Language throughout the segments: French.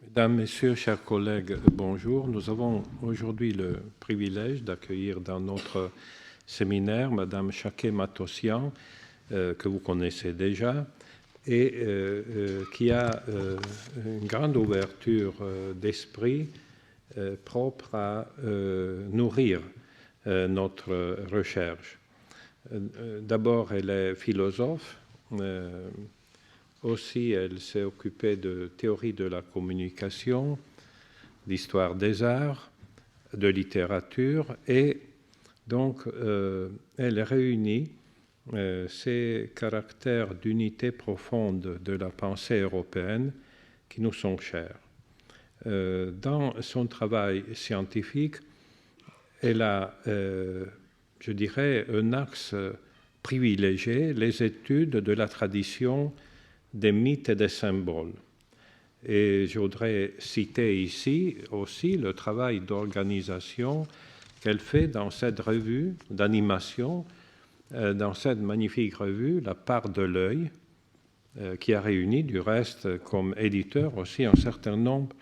Mesdames, Messieurs, chers collègues, bonjour. Nous avons aujourd'hui le privilège d'accueillir dans notre séminaire Madame Chaquet-Matossian, que vous connaissez déjà, et qui a une grande ouverture d'esprit propre à nourrir notre recherche. D'abord, elle est philosophe. Aussi, elle s'est occupée de théorie de la communication, d'histoire des arts, de littérature, et donc elle réunit ces caractères d'unité profonde de la pensée européenne qui nous sont chers. Dans son travail scientifique, elle a, je dirais, un axe privilégié, les études de la tradition des mythes et des symboles. Et je voudrais citer ici aussi le travail d'organisation qu'elle fait dans cette revue d'animation, dans cette magnifique revue, La part de l'œil, qui a réuni du reste comme éditeur aussi un certain nombre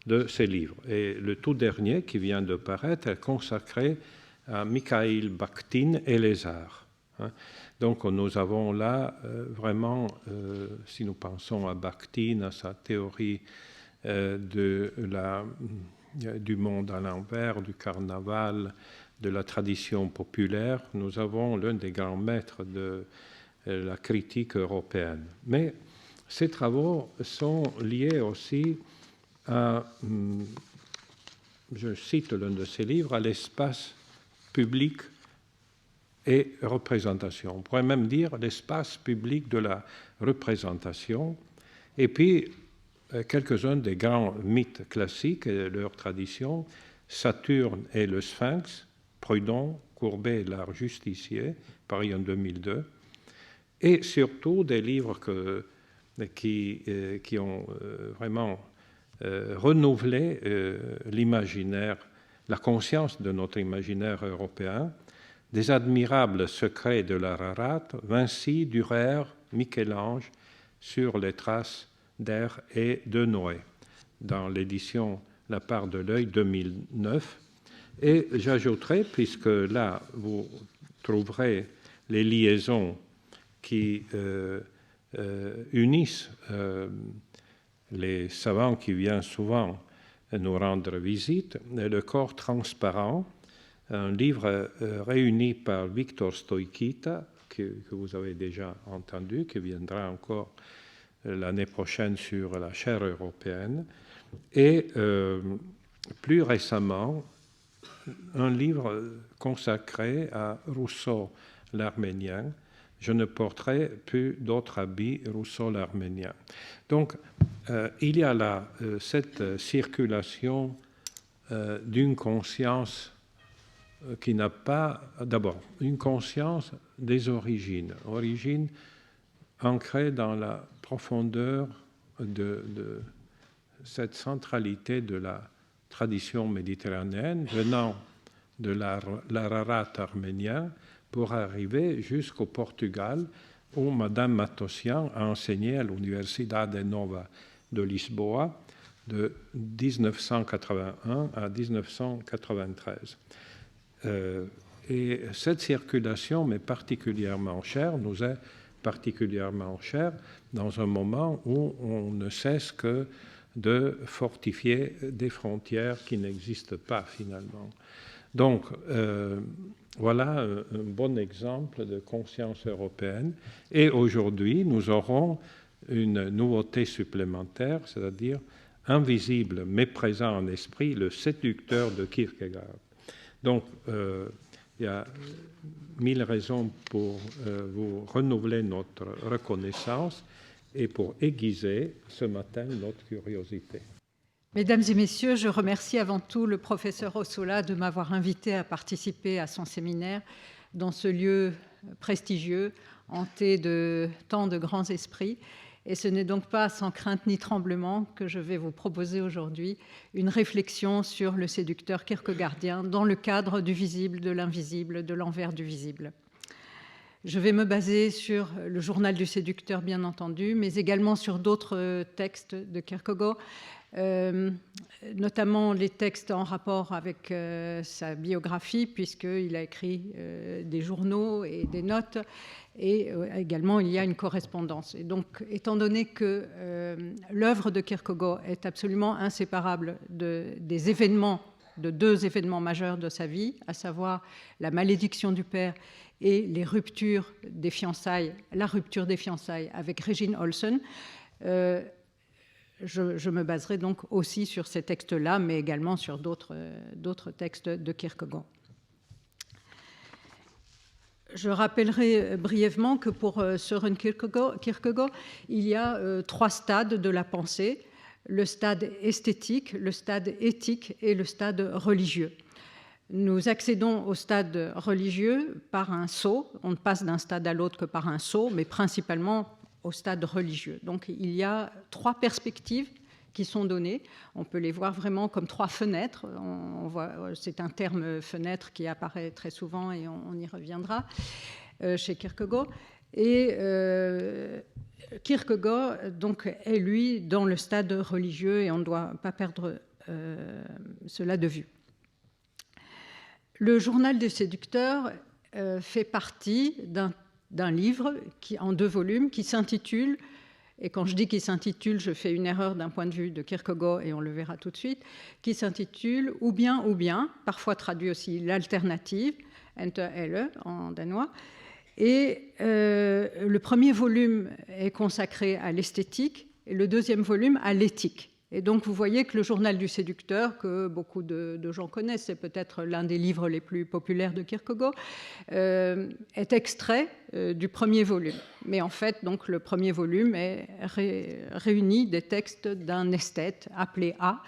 de ses livres. Et le tout dernier qui vient de paraître est consacré à Mikhaïl Bakhtin et les arts. Donc nous avons là vraiment, si nous pensons à Bakhtin, à sa théorie du monde à l'envers, du carnaval, de la tradition populaire, nous avons l'un des grands maîtres de la critique européenne. Mais ces travaux sont liés aussi à, je cite l'un de ses livres, à l'espace public et représentation. On pourrait même dire l'espace public de la représentation. Et puis, quelques-uns des grands mythes classiques et leur tradition, Saturne et le Sphinx, Prudhon, Courbet et l'art justicier, Paris en 2002, et surtout des livres qui ont vraiment renouvelé l'imaginaire, la conscience de notre imaginaire européen, des admirables secrets de l'Ararat, Vinci, Dürer, Michel-Ange, sur les traces d'Er et de Noé, dans l'édition La part de l'œil 2009. Et j'ajouterai, puisque là, vous trouverez les liaisons qui unissent les savants qui viennent souvent nous rendre visite, Le corps transparent, un livre réuni par Victor Stoïkita, que vous avez déjà entendu, qui viendra encore l'année prochaine sur la chaire européenne, et plus récemment, un livre consacré à Rousseau l'Arménien, Je ne porterai plus d'autres habits, Rousseau l'Arménien. Donc, il y a là cette circulation d'une conscience qui n'a pas, d'abord, une conscience des origines ancrée dans la profondeur de cette centralité de la tradition méditerranéenne, venant de l'Ararat arménien pour arriver jusqu'au Portugal, où Madame Matossian a enseigné à l'Universidade Nova de Lisboa de 1981 à 1993. Et cette circulation m'est particulièrement chère, nous est particulièrement chère dans un moment où on ne cesse que de fortifier des frontières qui n'existent pas finalement. Donc, voilà un bon exemple de conscience européenne. Et aujourd'hui, nous aurons une nouveauté supplémentaire, c'est-à-dire invisible mais présent en esprit, le séducteur de Kierkegaard. Donc, il y a 1000 raisons pour vous renouveler notre reconnaissance et pour aiguiser ce matin notre curiosité. Mesdames et messieurs, je remercie avant tout le professeur Ossola de m'avoir invité à participer à son séminaire dans ce lieu prestigieux, hanté de tant de grands esprits. Et ce n'est donc pas sans crainte ni tremblement que je vais vous proposer aujourd'hui une réflexion sur le séducteur kierkegaardien dans le cadre du visible, de l'invisible, de l'envers du visible. Je vais me baser sur le journal du séducteur, bien entendu, mais également sur d'autres textes de Kierkegaard, notamment les textes en rapport avec sa biographie, puisqu'il a écrit des journaux et des notes, et également il y a une correspondance. Et donc, étant donné que l'œuvre de Kierkegaard est absolument inséparable de deux événements majeurs de sa vie, à savoir la malédiction du père et les ruptures des fiançailles, la rupture des fiançailles avec Regine Olsen, je me baserai donc aussi sur ces textes-là, mais également sur d'autres textes de Kierkegaard. Je rappellerai brièvement que pour Søren Kierkegaard, il y a 3 stades de la pensée: le stade esthétique, le stade éthique et le stade religieux. Nous accédons au stade religieux par un saut. On ne passe d'un stade à l'autre que par un saut, mais principalement au stade religieux. Donc il y a 3 perspectives qui sont données. On peut les voir vraiment comme 3 fenêtres. C'est un terme fenêtre qui apparaît très souvent et on y reviendra chez Kierkegaard. Et Kierkegaard donc, est, lui, dans le stade religieux et on ne doit pas perdre cela de vue. Le journal du séducteur fait partie d'un livre en 2 volumes qui s'intitule, et quand je dis qu'il s'intitule, je fais une erreur d'un point de vue de Kierkegaard et on le verra tout de suite, qui s'intitule ou bien, parfois traduit aussi l'alternative, Enter Elle en danois. Et le premier volume est consacré à l'esthétique et le 2e volume à l'éthique. Et donc vous voyez que le journal du séducteur, que beaucoup de gens connaissent, c'est peut-être l'un des livres les plus populaires de Kierkegaard, est extrait du premier volume. Mais en fait, donc, le premier volume réunit des textes d'un esthète appelé A,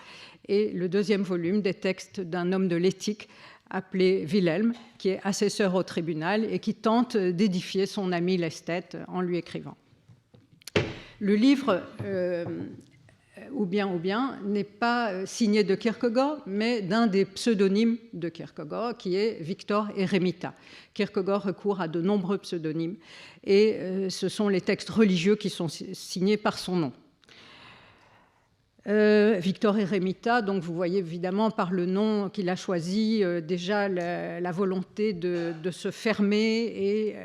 et le 2e volume des textes d'un homme de l'éthique appelé Wilhelm, qui est assesseur au tribunal et qui tente d'édifier son ami l'esthète en lui écrivant. Le livre ou bien, n'est pas signé de Kierkegaard, mais d'un des pseudonymes de Kierkegaard, qui est Victor Eremita. Kierkegaard recourt à de nombreux pseudonymes, et ce sont les textes religieux qui sont signés par son nom. Victor Eremita, donc vous voyez évidemment par le nom qu'il a choisi déjà la volonté de se fermer et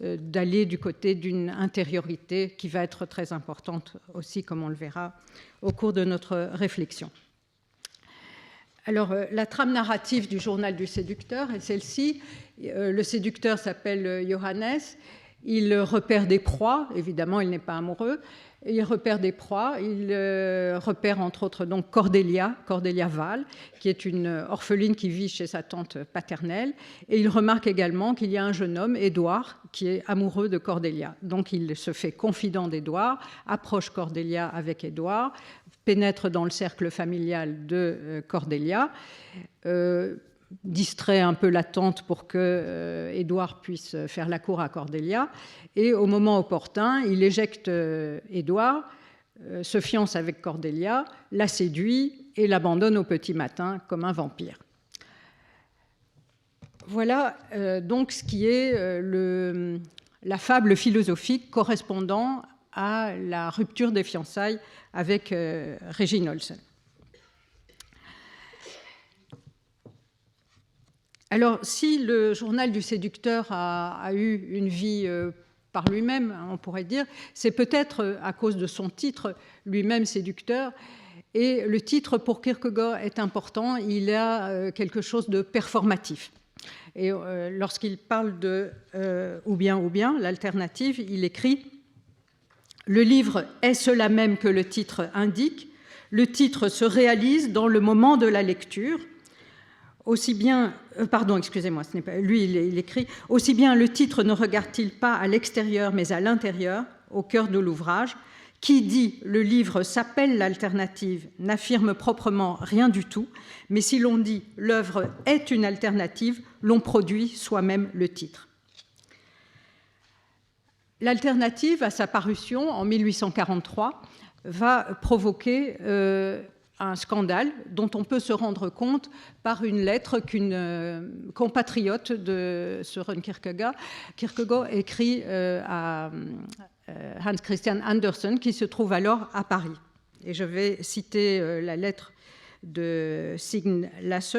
d'aller du côté d'une intériorité qui va être très importante aussi, comme on le verra au cours de notre réflexion. Alors, la trame narrative du journal du séducteur est celle-ci. Le séducteur s'appelle Johannes. Il repère des proies. Évidemment, il n'est pas amoureux. Il repère des proies. Il repère entre autres donc Cordelia Wahl, qui est une orpheline qui vit chez sa tante paternelle. Et il remarque également qu'il y a un jeune homme, Édouard, qui est amoureux de Cordelia. Donc il se fait confident d'Édouard, approche Cordelia avec Édouard, pénètre dans le cercle familial de Cordelia, distrait un peu la tante pour que Édouard puisse faire la cour à Cordelia. Et au moment opportun, il éjecte Édouard, se fiance avec Cordelia, la séduit et l'abandonne au petit matin comme un vampire. Voilà donc ce qui est la fable philosophique correspondant à la rupture des fiançailles avec Regine Olsen. Alors, si le journal du séducteur a eu une vie par lui-même, on pourrait dire, c'est peut-être à cause de son titre, lui-même séducteur. Et le titre, pour Kierkegaard, est important. Il a quelque chose de performatif. Et lorsqu'il parle de ou bien, l'alternative, il écrit « Le livre est cela même que le titre indique. Le titre se réalise dans le moment de la lecture. Aussi bien, excusez-moi, ce n'est pas lui, il écrit « Aussi bien le titre ne regarde-t-il pas à l'extérieur, mais à l'intérieur, au cœur de l'ouvrage. Qui dit le livre s'appelle l'alternative n'affirme proprement rien du tout, mais si l'on dit l'œuvre est une alternative, l'on produit soi-même le titre. » L'alternative, à sa parution en 1843, va provoquer un scandale dont on peut se rendre compte par une lettre qu'une compatriote de Søren Kierkegaard écrit à Hans Christian Andersen, qui se trouve alors à Paris. Et je vais citer la lettre de Signe Lasse,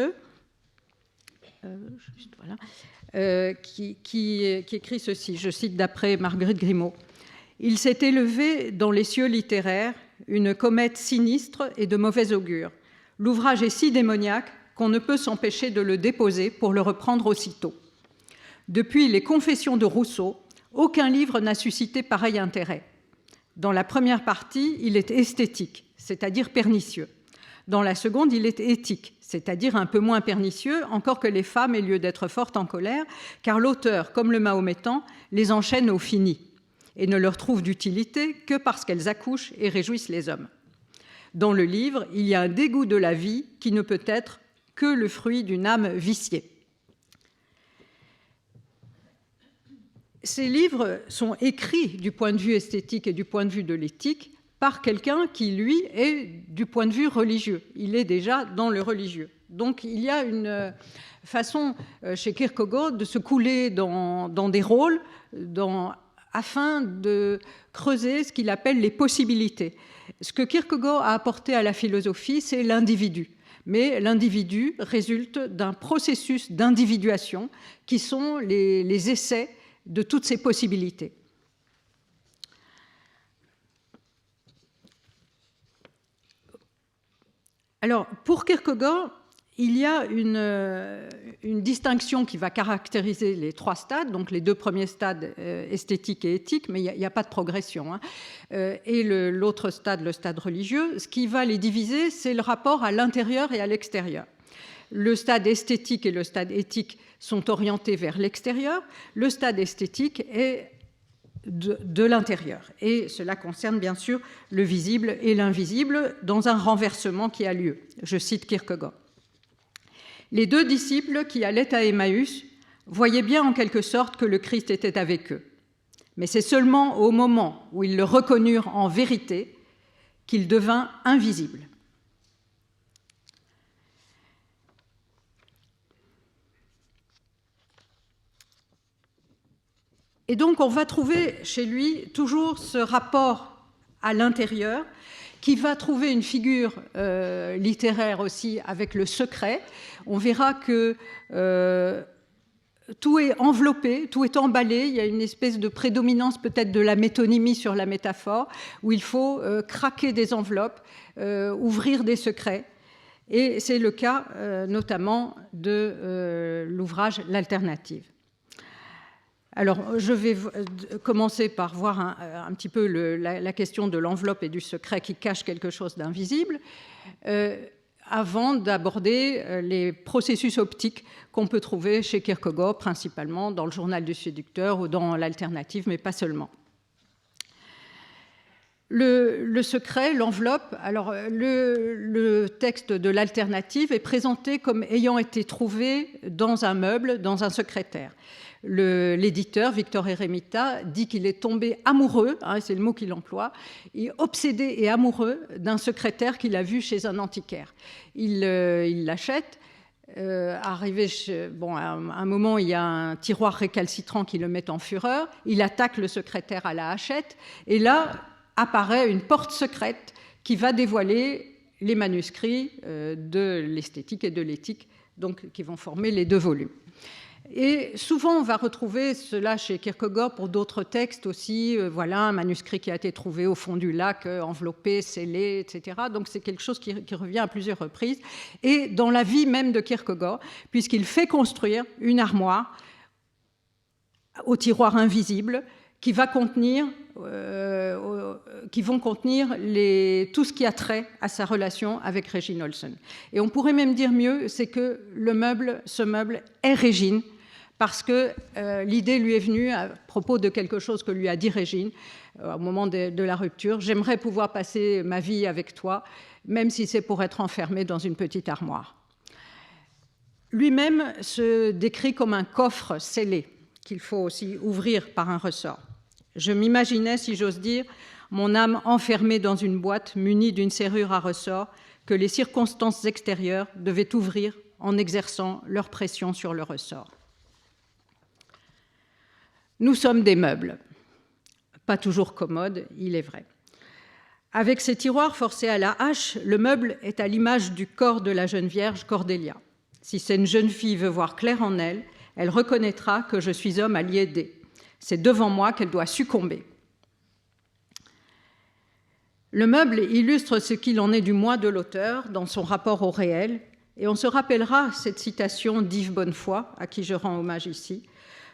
qui écrit ceci, je cite d'après Marguerite Grimaud. « Il s'est élevé dans les cieux littéraires une comète sinistre et de mauvais augure. L'ouvrage est si démoniaque qu'on ne peut s'empêcher de le déposer pour le reprendre aussitôt. Depuis les Confessions de Rousseau, aucun livre n'a suscité pareil intérêt. Dans la première partie, il est esthétique, c'est-à-dire pernicieux. Dans la seconde, il est éthique, c'est-à-dire un peu moins pernicieux, encore que les femmes aient lieu d'être fortes en colère, car l'auteur, comme le Mahométan, les enchaîne au fini et ne leur trouve d'utilité que parce qu'elles accouchent et réjouissent les hommes. Dans le livre, il y a un dégoût de la vie qui ne peut être que le fruit d'une âme viciée. » Ces livres sont écrits du point de vue esthétique et du point de vue de l'éthique par quelqu'un qui, lui, est du point de vue religieux. Il est déjà dans le religieux. Donc, il y a une façon chez Kierkegaard de se couler dans des rôles afin de creuser ce qu'il appelle les possibilités. Ce que Kierkegaard a apporté à la philosophie, c'est l'individu. Mais l'individu résulte d'un processus d'individuation qui sont les essais de toutes ces possibilités. Alors, pour Kierkegaard, il y a une distinction qui va caractériser les trois stades, donc les deux premiers stades esthétique et éthique, mais il n'y a pas de progression, et l'autre stade, le stade religieux. Ce qui va les diviser, c'est le rapport à l'intérieur et à l'extérieur. Le stade esthétique et le stade éthique sont orientés vers l'extérieur. Le stade esthétique est de l'intérieur. Et cela concerne bien sûr le visible et l'invisible dans un renversement qui a lieu. Je cite Kierkegaard. Les deux disciples qui allaient à Emmaüs voyaient bien en quelque sorte que le Christ était avec eux. Mais c'est seulement au moment où ils le reconnurent en vérité qu'il devint invisible. Et donc, on va trouver chez lui toujours ce rapport à l'intérieur qui va trouver une figure littéraire aussi avec le secret. On verra que tout est enveloppé, tout est emballé. Il y a une espèce de prédominance peut-être de la métonymie sur la métaphore, où il faut craquer des enveloppes, ouvrir des secrets. Et c'est le cas notamment de l'ouvrage L'Alternative. Alors, je vais commencer par voir un petit peu la question de l'enveloppe et du secret qui cache quelque chose d'invisible, avant d'aborder les processus optiques qu'on peut trouver chez Kierkegaard, principalement dans le Journal du séducteur ou dans L'Alternative, mais pas seulement. Le secret, l'enveloppe, alors le texte de L'Alternative est présenté comme ayant été trouvé dans un meuble, dans un secrétaire. L'éditeur, Victor Eremita, dit qu'il est tombé amoureux, c'est le mot qu'il emploie, obsédé et amoureux d'un secrétaire qu'il a vu chez un antiquaire. Il l'achète. Arrivé à un moment, il y a un tiroir récalcitrant qui le met en fureur. Il attaque le secrétaire à la hachette. Et là apparaît une porte secrète qui va dévoiler les manuscrits de l'esthétique et de l'éthique, donc qui vont former les deux volumes. Et souvent, on va retrouver cela chez Kierkegaard pour d'autres textes aussi. Voilà, un manuscrit qui a été trouvé au fond du lac, enveloppé, scellé, etc. Donc, c'est quelque chose qui revient à plusieurs reprises. Et dans la vie même de Kierkegaard, puisqu'il fait construire une armoire au tiroir invisible qui vont contenir tout ce qui a trait à sa relation avec Régine Olsen. Et on pourrait même dire mieux, c'est que ce meuble est Régine, parce que l'idée lui est venue à propos de quelque chose que lui a dit Régine au moment de la rupture. J'aimerais pouvoir passer ma vie avec toi, même si c'est pour être enfermé dans une petite armoire. Lui-même se décrit comme un coffre scellé qu'il faut aussi ouvrir par un ressort. Je m'imaginais, si j'ose dire, mon âme enfermée dans une boîte munie d'une serrure à ressort que les circonstances extérieures devaient ouvrir en exerçant leur pression sur le ressort. Nous sommes des meubles, pas toujours commodes, il est vrai. Avec ses tiroirs forcés à la hache, le meuble est à l'image du corps de la jeune vierge Cordélia. Si cette jeune fille veut voir clair en elle, elle reconnaîtra que je suis homme à l'y aider. C'est devant moi qu'elle doit succomber. Le meuble illustre ce qu'il en est du moi de l'auteur dans son rapport au réel, et on se rappellera cette citation d'Yves Bonnefoy, à qui je rends hommage ici,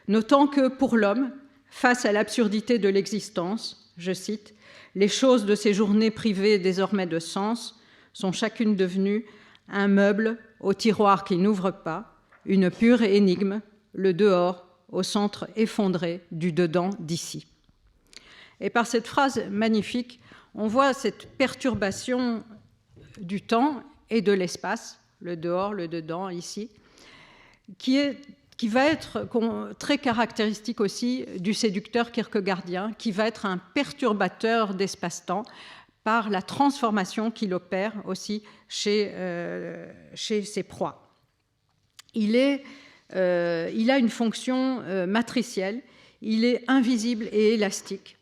notant que pour l'homme, face à l'absurdité de l'existence, je cite, « Les choses de ces journées privées désormais de sens sont chacune devenues un meuble au tiroir qui n'ouvre pas, une pure énigme, le dehors au centre effondré du dedans d'ici. » Et par cette phrase magnifique, on voit cette perturbation du temps et de l'espace, le dehors, le dedans, ici, qui va être très caractéristique aussi du séducteur kierkegaardien, qui va être un perturbateur d'espace-temps par la transformation qu'il opère aussi chez ses proies. Il a une fonction matricielle, il est invisible et élastique.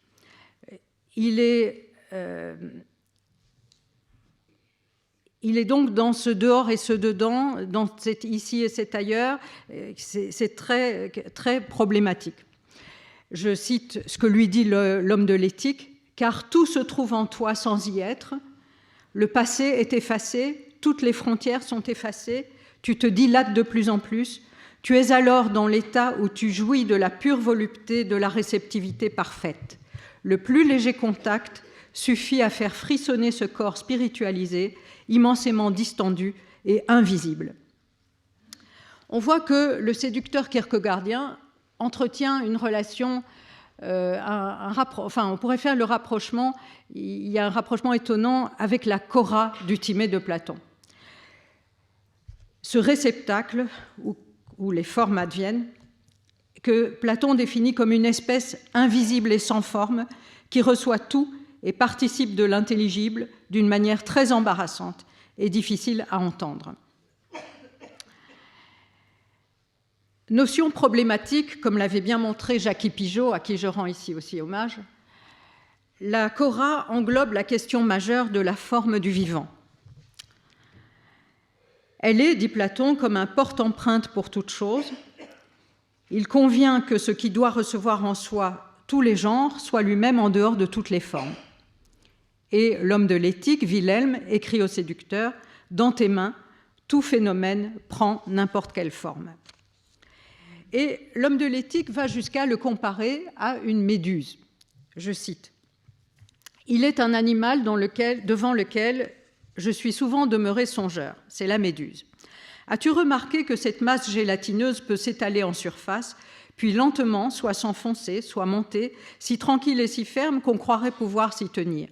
Il est donc dans ce dehors et ce dedans, dans cet ici et cet ailleurs, c'est très, très problématique. Je cite ce que lui dit l'homme de l'éthique, « Car tout se trouve en toi sans y être, le passé est effacé, toutes les frontières sont effacées, tu te dilates de plus en plus, tu es alors dans l'état où tu jouis de la pure volupté, de la réceptivité parfaite. Le plus léger contact suffit à faire frissonner ce corps spiritualisé, immensément distendu et invisible. » On voit que le séducteur kierkegaardien entretient une relation, on pourrait faire le rapprochement, il y a un rapprochement étonnant avec la Cora du Timée de Platon. Ce réceptacle où les formes adviennent, que Platon définit comme une espèce invisible et sans forme qui reçoit tout et participe de l'intelligible d'une manière très embarrassante et difficile à entendre. Notion problématique, comme l'avait bien montré Jackie Pigeot, à qui je rends ici aussi hommage, la Cora englobe la question majeure de la forme du vivant. Elle est, dit Platon, comme un porte-empreinte pour toute chose. Il convient que ce qui doit recevoir en soi tous les genres soit lui-même en dehors de toutes les formes. Et l'homme de l'éthique, Wilhelm, écrit au séducteur, « Dans tes mains, tout phénomène prend n'importe quelle forme. » Et l'homme de l'éthique va jusqu'à le comparer à une méduse. Je cite, « Il est un animal devant lequel je suis souvent demeuré songeur, c'est la méduse. As-tu remarqué que cette masse gélatineuse peut s'étaler en surface, puis lentement, soit s'enfoncer, soit monter, si tranquille et si ferme qu'on croirait pouvoir s'y tenir.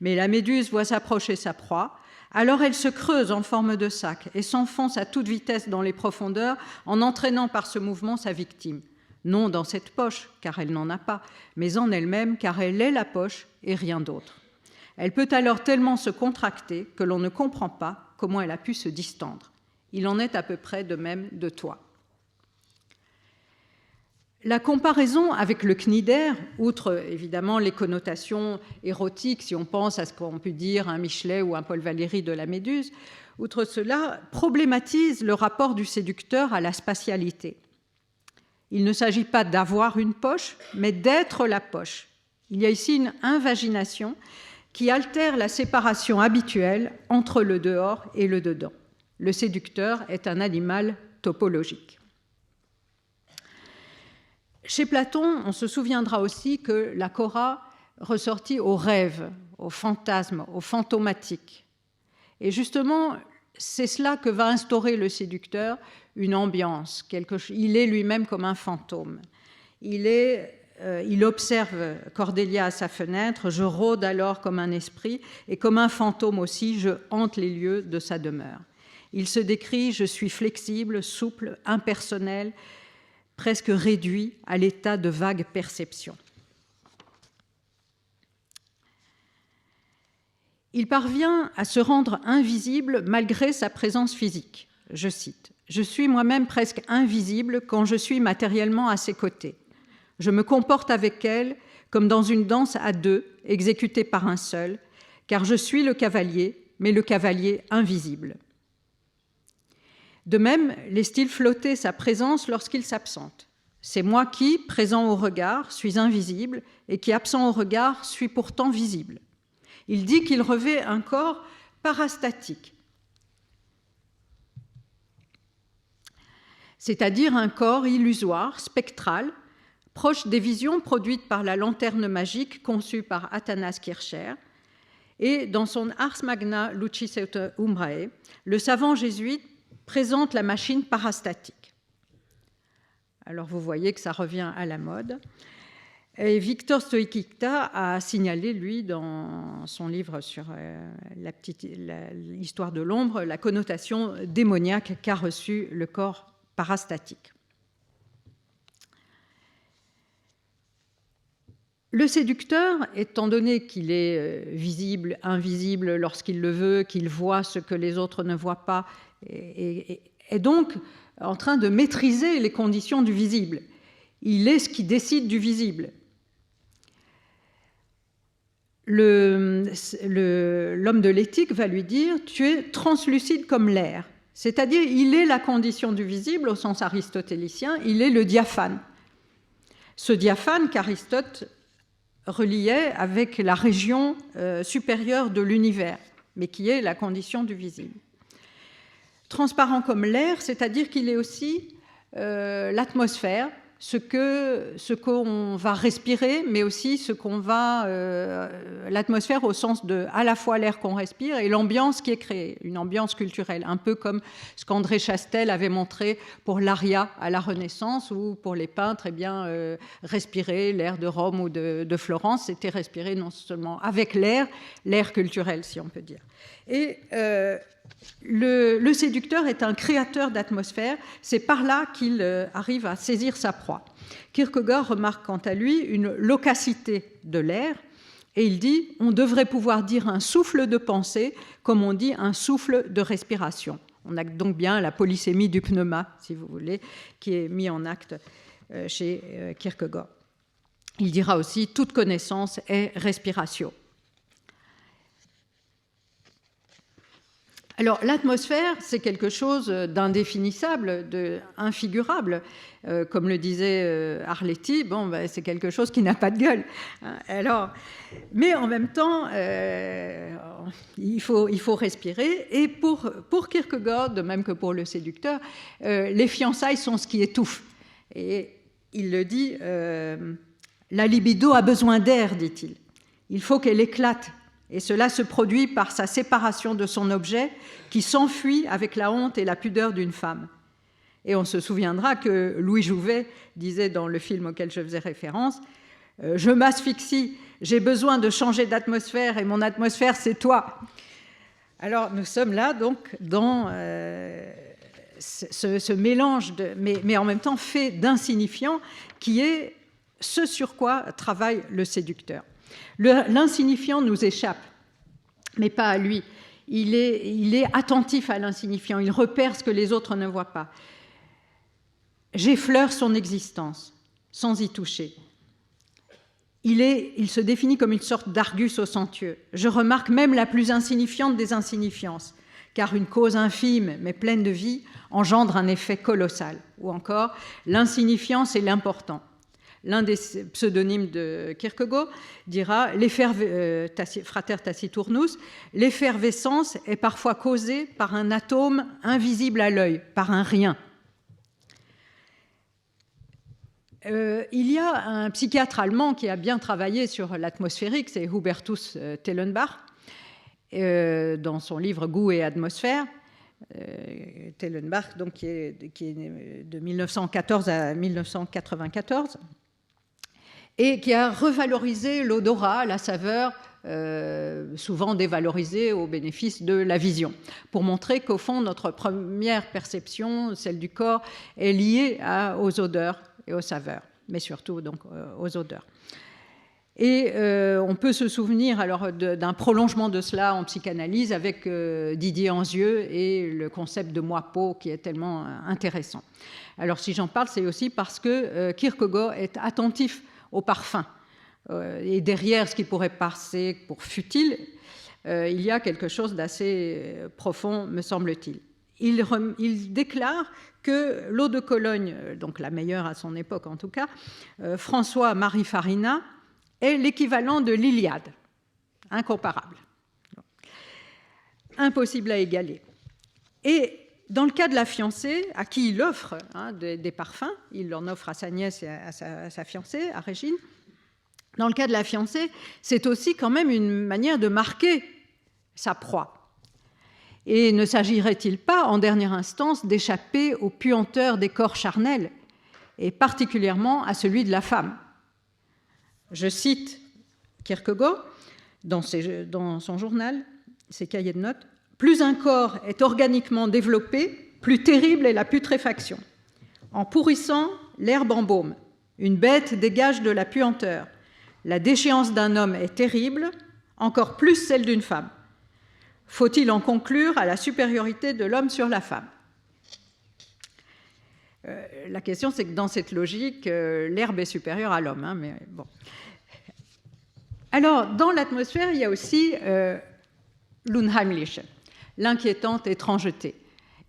Mais la méduse voit s'approcher sa proie, alors elle se creuse en forme de sac et s'enfonce à toute vitesse dans les profondeurs en entraînant par ce mouvement sa victime. Non dans cette poche, car elle n'en a pas, mais en elle-même, car elle est la poche et rien d'autre. Elle peut alors tellement se contracter que l'on ne comprend pas comment elle a pu se distendre. Il en est à peu près de même de toi. » La comparaison avec le cnidaire, outre évidemment les connotations érotiques, si on pense à ce qu'on peut dire un Michelet ou un Paul Valéry de la Méduse, outre cela, problématise le rapport du séducteur à la spatialité. Il ne s'agit pas d'avoir une poche, mais d'être la poche. Il y a ici une invagination qui altère la séparation habituelle entre le dehors et le dedans. Le séducteur est un animal topologique. Chez Platon, on se souviendra aussi que la Cora ressortit au rêve, au fantasme, au fantomatique. Et justement, c'est cela que va instaurer le séducteur, une ambiance. Il est lui-même comme un fantôme. Il observe Cordélia à sa fenêtre, je rôde alors comme un esprit, et comme un fantôme aussi, je hante les lieux de sa demeure. Il se décrit, je suis flexible, souple, impersonnel, presque réduit à l'état de vague perception. Il parvient à se rendre invisible malgré sa présence physique. Je cite, « Je suis moi-même presque invisible quand je suis matériellement à ses côtés. Je me comporte avec elle comme dans une danse à deux, exécutée par un seul, car je suis le cavalier, mais le cavalier invisible. De même, laisse-t-il flotter sa présence lorsqu'il s'absente. C'est moi qui, présent au regard, suis invisible, et qui, absent au regard, suis pourtant visible. Il dit qu'il revêt un corps parastatique, c'est-à-dire un corps illusoire, spectral, proche des visions produites par la lanterne magique conçue par Athanas Kircher. Et dans son Ars Magna Lucis et Umbrae, le savant jésuite présente la machine parastatique. Alors vous voyez que ça revient à la mode. Et Victor Stoichita a signalé, lui, dans son livre sur l'histoire de l'ombre, la connotation démoniaque qu'a reçue le corps parastatique. Le séducteur, étant donné qu'il est visible, invisible lorsqu'il le veut, qu'il voit ce que les autres ne voient pas, est donc en train de maîtriser les conditions du visible. Il est ce qui décide du visible. L'homme de l'éthique va lui dire « tu es translucide comme l'air ». C'est-à-dire, il est la condition du visible au sens aristotélicien, il est le diaphane. Ce diaphane qu'Aristote reliait avec la région supérieure de l'univers, mais qui est la condition du visible. Transparent comme l'air, c'est-à-dire qu'il est aussi l'atmosphère, ce qu'on va respirer, mais aussi ce qu'on va... l'atmosphère au sens de à la fois l'air qu'on respire et l'ambiance qui est créée, une ambiance culturelle, un peu comme ce qu'André Chastel avait montré pour l'aria à la Renaissance, ou pour les peintres, eh bien, respirer l'air de Rome ou de Florence, c'était respirer non seulement avec l'air culturel, si on peut dire. Et le séducteur est un créateur d'atmosphère, c'est par là qu'il arrive à saisir sa proie. Kierkegaard remarque quant à lui une loquacité de l'air, et il dit « on devrait pouvoir dire un souffle de pensée comme on dit un souffle de respiration ». On a donc bien la polysémie du pneuma, si vous voulez, qui est mis en acte chez Kierkegaard. Il dira aussi « toute connaissance est respiratio ». Alors, l'atmosphère, c'est quelque chose d'indéfinissable, d'infigurable. Comme le disait Arletty, bon, ben, c'est quelque chose qui n'a pas de gueule. Alors, mais en même temps, il faut respirer. Et pour Kierkegaard, de même que pour le séducteur, les fiançailles sont ce qui étouffe. Et il le dit, la libido a besoin d'air, dit-il. Il faut qu'elle éclate. Et cela se produit par sa séparation de son objet qui s'enfuit avec la honte et la pudeur d'une femme. Et on se souviendra que Louis Jouvet disait dans le film auquel je faisais référence « Je m'asphyxie, j'ai besoin de changer d'atmosphère et mon atmosphère, c'est toi ». Alors nous sommes là donc dans ce mélange, mais en même temps fait d'insignifiant, qui est ce sur quoi travaille le séducteur. L'insignifiant nous échappe, mais pas à lui. Il est attentif à l'insignifiant, il repère ce que les autres ne voient pas. J'effleure son existence, sans y toucher. Il se définit comme une sorte d'Argus au centueux. Je remarque même la plus insignifiante des insignifiances, car une cause infime, mais pleine de vie, engendre un effet colossal. Ou encore, l'insignifiance et l'important. L'un des pseudonymes de Kierkegaard dira Frater Taciturnus, l'effervescence est parfois causée par un atome invisible à l'œil, par un rien. Il y a un psychiatre allemand qui a bien travaillé sur l'atmosphérique, c'est Hubertus Tellenbach, dans son livre Goût et atmosphère. Tellenbach, donc, qui est de 1914 à 1994. Et qui a revalorisé l'odorat, la saveur, souvent dévalorisée au bénéfice de la vision, pour montrer qu'au fond, notre première perception, celle du corps, est liée aux odeurs et aux saveurs, mais surtout donc aux odeurs. Et on peut se souvenir alors d'un prolongement de cela en psychanalyse avec Didier Anzieux et le concept de moi-peau qui est tellement intéressant. Alors si j'en parle, c'est aussi parce que Kierkegaard est attentif au parfum. Et derrière ce qui pourrait passer pour futile, il y a quelque chose d'assez profond, me semble-t-il. Il déclare que l'eau de Cologne, donc la meilleure à son époque en tout cas, François-Marie Farina, est l'équivalent de l'Iliade, incomparable, impossible à égaler. Et dans le cas de la fiancée, à qui il offre des parfums, il en offre à sa nièce et à sa fiancée, à Régine, dans le cas de la fiancée, c'est aussi quand même une manière de marquer sa proie. Et ne s'agirait-il pas, en dernière instance, d'échapper aux puanteurs des corps charnels, et particulièrement à celui de la femme? Je cite Kierkegaard dans son journal, ses cahiers de notes. « Plus un corps est organiquement développé, plus terrible est la putréfaction. En pourrissant, l'herbe embaume. Une bête dégage de la puanteur. La déchéance d'un homme est terrible, encore plus celle d'une femme. Faut-il en conclure à la supériorité de l'homme sur la femme ?» La question, c'est que dans cette logique, l'herbe est supérieure à l'homme. Mais bon. Alors, dans l'atmosphère, il y a aussi l'unheimliche, l'inquiétante étrangeté.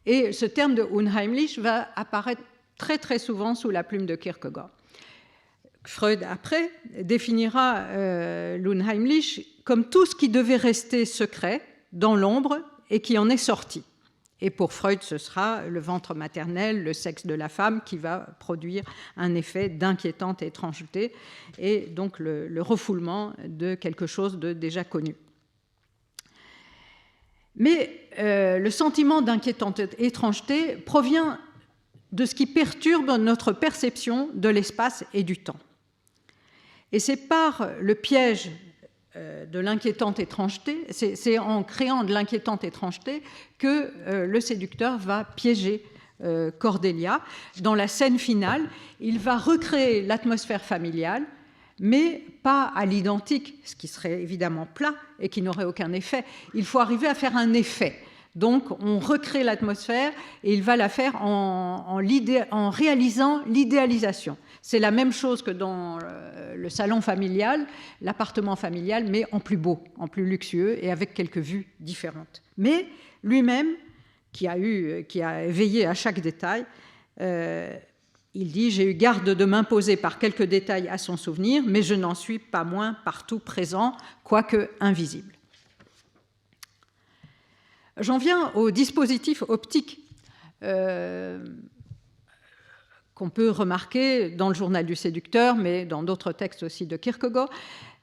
Et ce terme de unheimlich va apparaître très très souvent sous la plume de Kierkegaard. Freud, après, définira l'unheimlich comme tout ce qui devait rester secret, dans l'ombre, et qui en est sorti. Et pour Freud, ce sera le ventre maternel, le sexe de la femme, qui va produire un effet d'inquiétante étrangeté, et donc le refoulement de quelque chose de déjà connu. Mais le sentiment d'inquiétante étrangeté provient de ce qui perturbe notre perception de l'espace et du temps. Et c'est par le piège de l'inquiétante étrangeté, c'est en créant de l'inquiétante étrangeté que le séducteur va piéger Cordelia. Dans la scène finale, il va recréer l'atmosphère familiale, mais pas à l'identique, ce qui serait évidemment plat et qui n'aurait aucun effet. Il faut arriver à faire un effet. Donc, on recrée l'atmosphère et il va la faire en réalisant l'idéalisation. C'est la même chose que dans le salon familial, l'appartement familial, mais en plus beau, en plus luxueux et avec quelques vues différentes. Mais lui-même, qui a veillé à chaque détail, il dit « J'ai eu garde de m'imposer par quelques détails à son souvenir, mais je n'en suis pas moins partout présent, quoique invisible. » J'en viens au dispositif optique qu'on peut remarquer dans le journal du séducteur, mais dans d'autres textes aussi de Kierkegaard,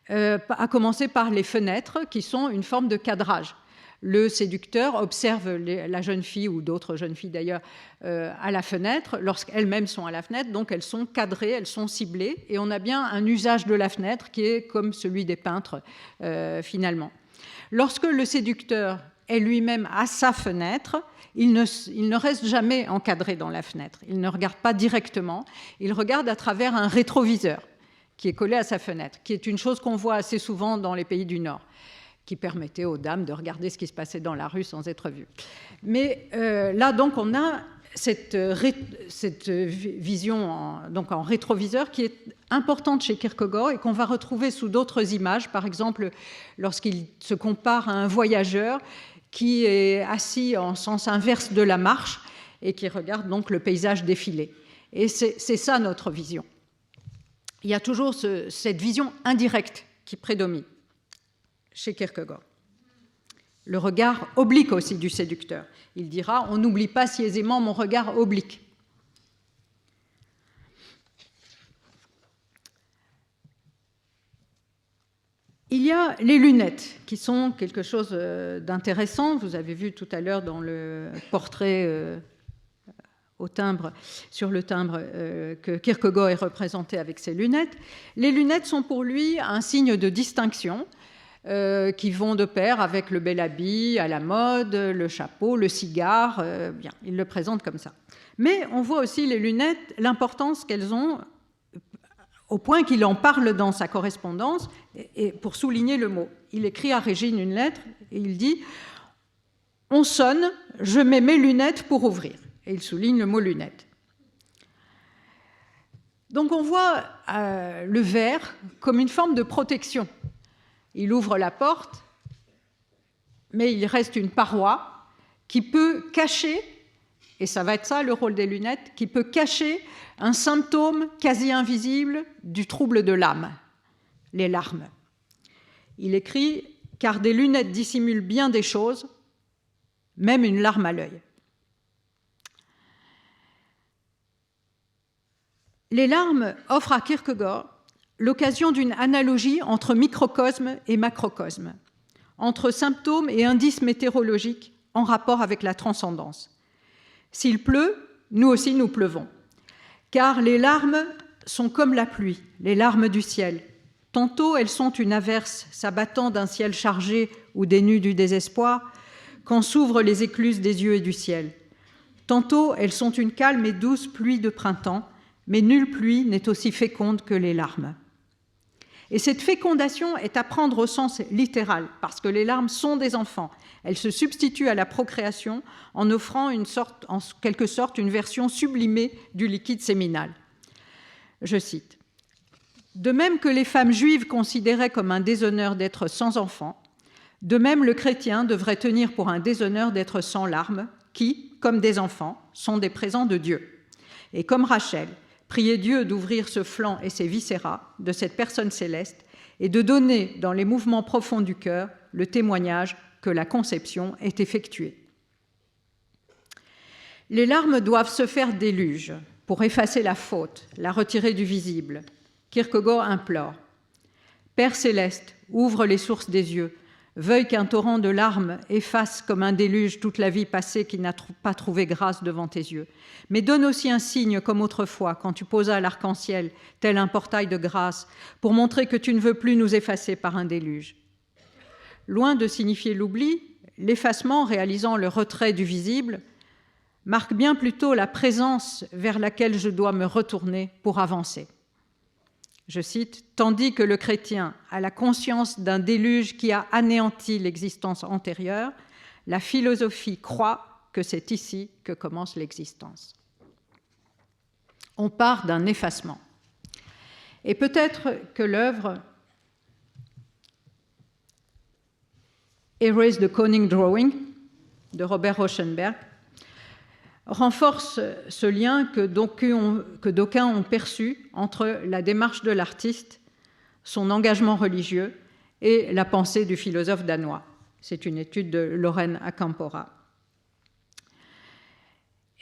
à commencer par les fenêtres, qui sont une forme de cadrage. Le séducteur observe la jeune fille, ou d'autres jeunes filles d'ailleurs, à la fenêtre, lorsqu'elles-mêmes sont à la fenêtre, donc elles sont cadrées, elles sont ciblées, et on a bien un usage de la fenêtre qui est comme celui des peintres, finalement. Lorsque le séducteur est lui-même à sa fenêtre, il ne reste jamais encadré dans la fenêtre. Il ne regarde pas directement, il regarde à travers un rétroviseur qui est collé à sa fenêtre, qui est une chose qu'on voit assez souvent dans les pays du Nord, qui permettait aux dames de regarder ce qui se passait dans la rue sans être vues. Mais là, donc, on a cette vision en rétroviseur qui est importante chez Kierkegaard et qu'on va retrouver sous d'autres images, par exemple lorsqu'il se compare à un voyageur qui est assis en sens inverse de la marche et qui regarde donc le paysage défiler. Et c'est ça notre vision. Il y a toujours cette vision indirecte qui prédomine chez Kierkegaard. Le regard oblique aussi du séducteur. Il dira « On n'oublie pas si aisément mon regard oblique ». Il y a les lunettes, qui sont quelque chose d'intéressant. Vous avez vu tout à l'heure dans le portrait sur le timbre que Kierkegaard est représenté avec ses lunettes. Les lunettes sont pour lui un signe de distinction qui vont de pair avec le bel habit à la mode, le chapeau, le cigare. Bien, il le présente comme ça. Mais on voit aussi les lunettes, l'importance qu'elles ont, au point qu'il en parle dans sa correspondance, et pour souligner le mot. Il écrit à Régine une lettre, et il dit « On sonne, je mets mes lunettes pour ouvrir ». Et il souligne le mot « lunettes ». Donc on voit le verre comme une forme de protection. Il ouvre la porte, mais il reste une paroi qui peut cacher, et ça va être ça le rôle des lunettes, qui peut cacher un symptôme quasi invisible du trouble de l'âme, les larmes. Il écrit « Car des lunettes dissimulent bien des choses, même une larme à l'œil ». Les larmes offrent à Kierkegaard l'occasion d'une analogie entre microcosme et macrocosme, entre symptômes et indices météorologiques en rapport avec la transcendance. S'il pleut, nous aussi nous pleuvons, car les larmes sont comme la pluie, les larmes du ciel. Tantôt elles sont une averse s'abattant d'un ciel chargé ou des nues du désespoir, quand s'ouvrent les écluses des yeux et du ciel. Tantôt elles sont une calme et douce pluie de printemps, mais nulle pluie n'est aussi féconde que les larmes. Et cette fécondation est à prendre au sens littéral, parce que les larmes sont des enfants. Elles se substituent à la procréation en offrant en quelque sorte une version sublimée du liquide séminal. Je cite. « De même que les femmes juives considéraient comme un déshonneur d'être sans enfants, de même le chrétien devrait tenir pour un déshonneur d'être sans larmes, qui, comme des enfants, sont des présents de Dieu. Et comme Rachel, prier Dieu d'ouvrir ce flanc et ses viscéras de cette personne céleste et de donner dans les mouvements profonds du cœur le témoignage que la conception est effectuée. Les larmes doivent se faire déluge pour effacer la faute, la retirer du visible. Kierkegaard implore « Père céleste, ouvre les sources des yeux, veuille qu'un torrent de larmes efface comme un déluge toute la vie passée qui n'a pas trouvé grâce devant tes yeux. Mais donne aussi un signe comme autrefois, quand tu posas l'arc-en-ciel, tel un portail de grâce, pour montrer que tu ne veux plus nous effacer par un déluge. » Loin de signifier l'oubli, l'effacement réalisant le retrait du visible marque bien plutôt la présence vers laquelle je dois me retourner pour avancer. Je cite, « Tandis que le chrétien a la conscience d'un déluge qui a anéanti l'existence antérieure, la philosophie croit que c'est ici que commence l'existence. » On part d'un effacement. Et peut-être que l'œuvre Erase the Koning Drawing de Robert Rauschenberg renforce ce lien que d'aucuns ont perçu entre la démarche de l'artiste, son engagement religieux et la pensée du philosophe danois. C'est une étude de Lorraine Acampora.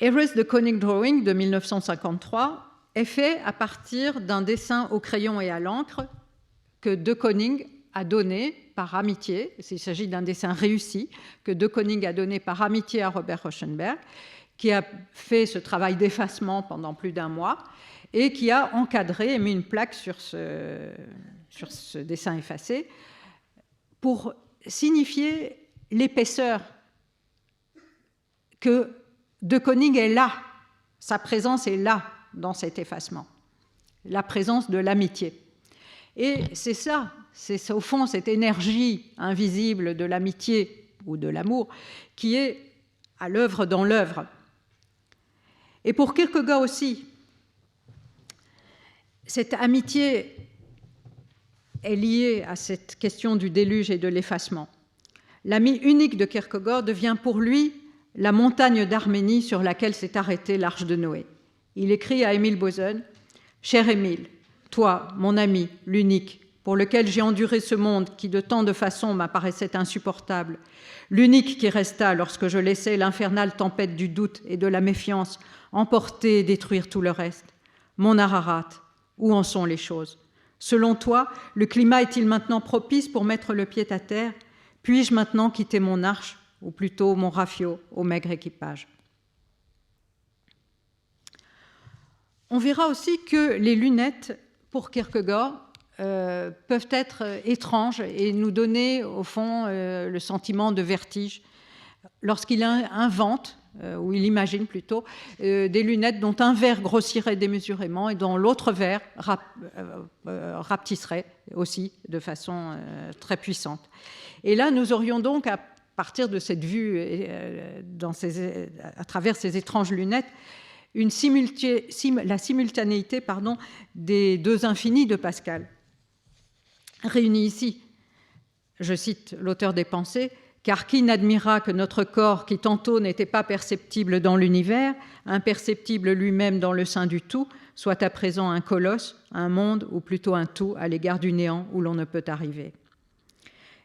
Erase the Koning Drawing de 1953 est fait à partir d'un dessin au crayon et à l'encre que De Koning a donné par amitié, il s'agit d'un dessin réussi, que De Koning a donné par amitié à Robert Rauschenberg, qui a fait ce travail d'effacement pendant plus d'un mois et qui a encadré et mis une plaque sur ce dessin effacé pour signifier l'épaisseur que De Koning est là, sa présence est là dans cet effacement, la présence de l'amitié. Et c'est ça, c'est au fond cette énergie invisible de l'amitié ou de l'amour qui est à l'œuvre dans l'œuvre. Et pour Kierkegaard aussi, cette amitié est liée à cette question du déluge et de l'effacement. L'ami unique de Kierkegaard devient pour lui la montagne d'Arménie sur laquelle s'est arrêtée l'Arche de Noé. Il écrit à Émile Bozen, « Cher Émile, toi, mon ami, l'unique, pour lequel j'ai enduré ce monde qui de tant de façons m'apparaissait insupportable, l'unique qui resta lorsque je laissai l'infernale tempête du doute et de la méfiance emporter et détruire tout le reste. Mon Ararat, où en sont les choses? Selon toi, le climat est-il maintenant propice pour mettre le pied à terre? Puis-je maintenant quitter mon arche, ou plutôt mon rafio au maigre équipage? » On verra aussi que les lunettes, pour Kierkegaard, peuvent être étranges et nous donner, au fond, le sentiment de vertige lorsqu'il invente, ou il imagine plutôt, des lunettes dont un verre grossirait démesurément et dont l'autre verre rapetisserait aussi de façon très puissante. Et là, nous aurions donc, à partir de cette vue, à travers ces étranges lunettes, la simultanéité des deux infinis de Pascal. Réunis ici, je cite l'auteur des Pensées, car qui n'admira que notre corps, qui tantôt n'était pas perceptible dans l'univers, imperceptible lui-même dans le sein du tout, soit à présent un colosse, un monde, ou plutôt un tout à l'égard du néant où l'on ne peut arriver.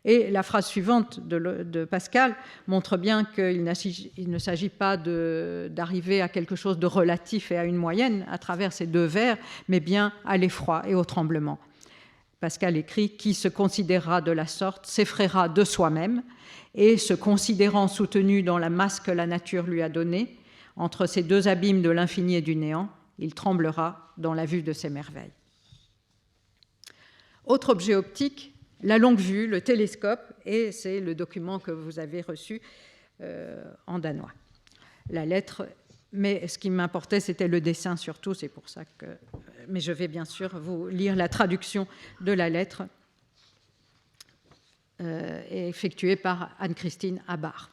Et la phrase suivante de Pascal montre bien qu'il ne s'agit pas d'arriver à quelque chose de relatif et à une moyenne à travers ces deux vers, mais bien à l'effroi et au tremblement. Pascal écrit « Qui se considérera de la sorte s'effraiera de soi-même et, se considérant soutenu dans la masse que la nature lui a donnée, entre ces deux abîmes de l'infini et du néant, il tremblera dans la vue de ses merveilles. » Autre objet optique, la longue vue, le télescope, et c'est le document que vous avez reçu en danois. La lettre, mais ce qui m'importait, c'était le dessin surtout, c'est pour ça que... Mais je vais bien sûr vous lire la traduction de la lettre effectuée par Anne-Christine Abar.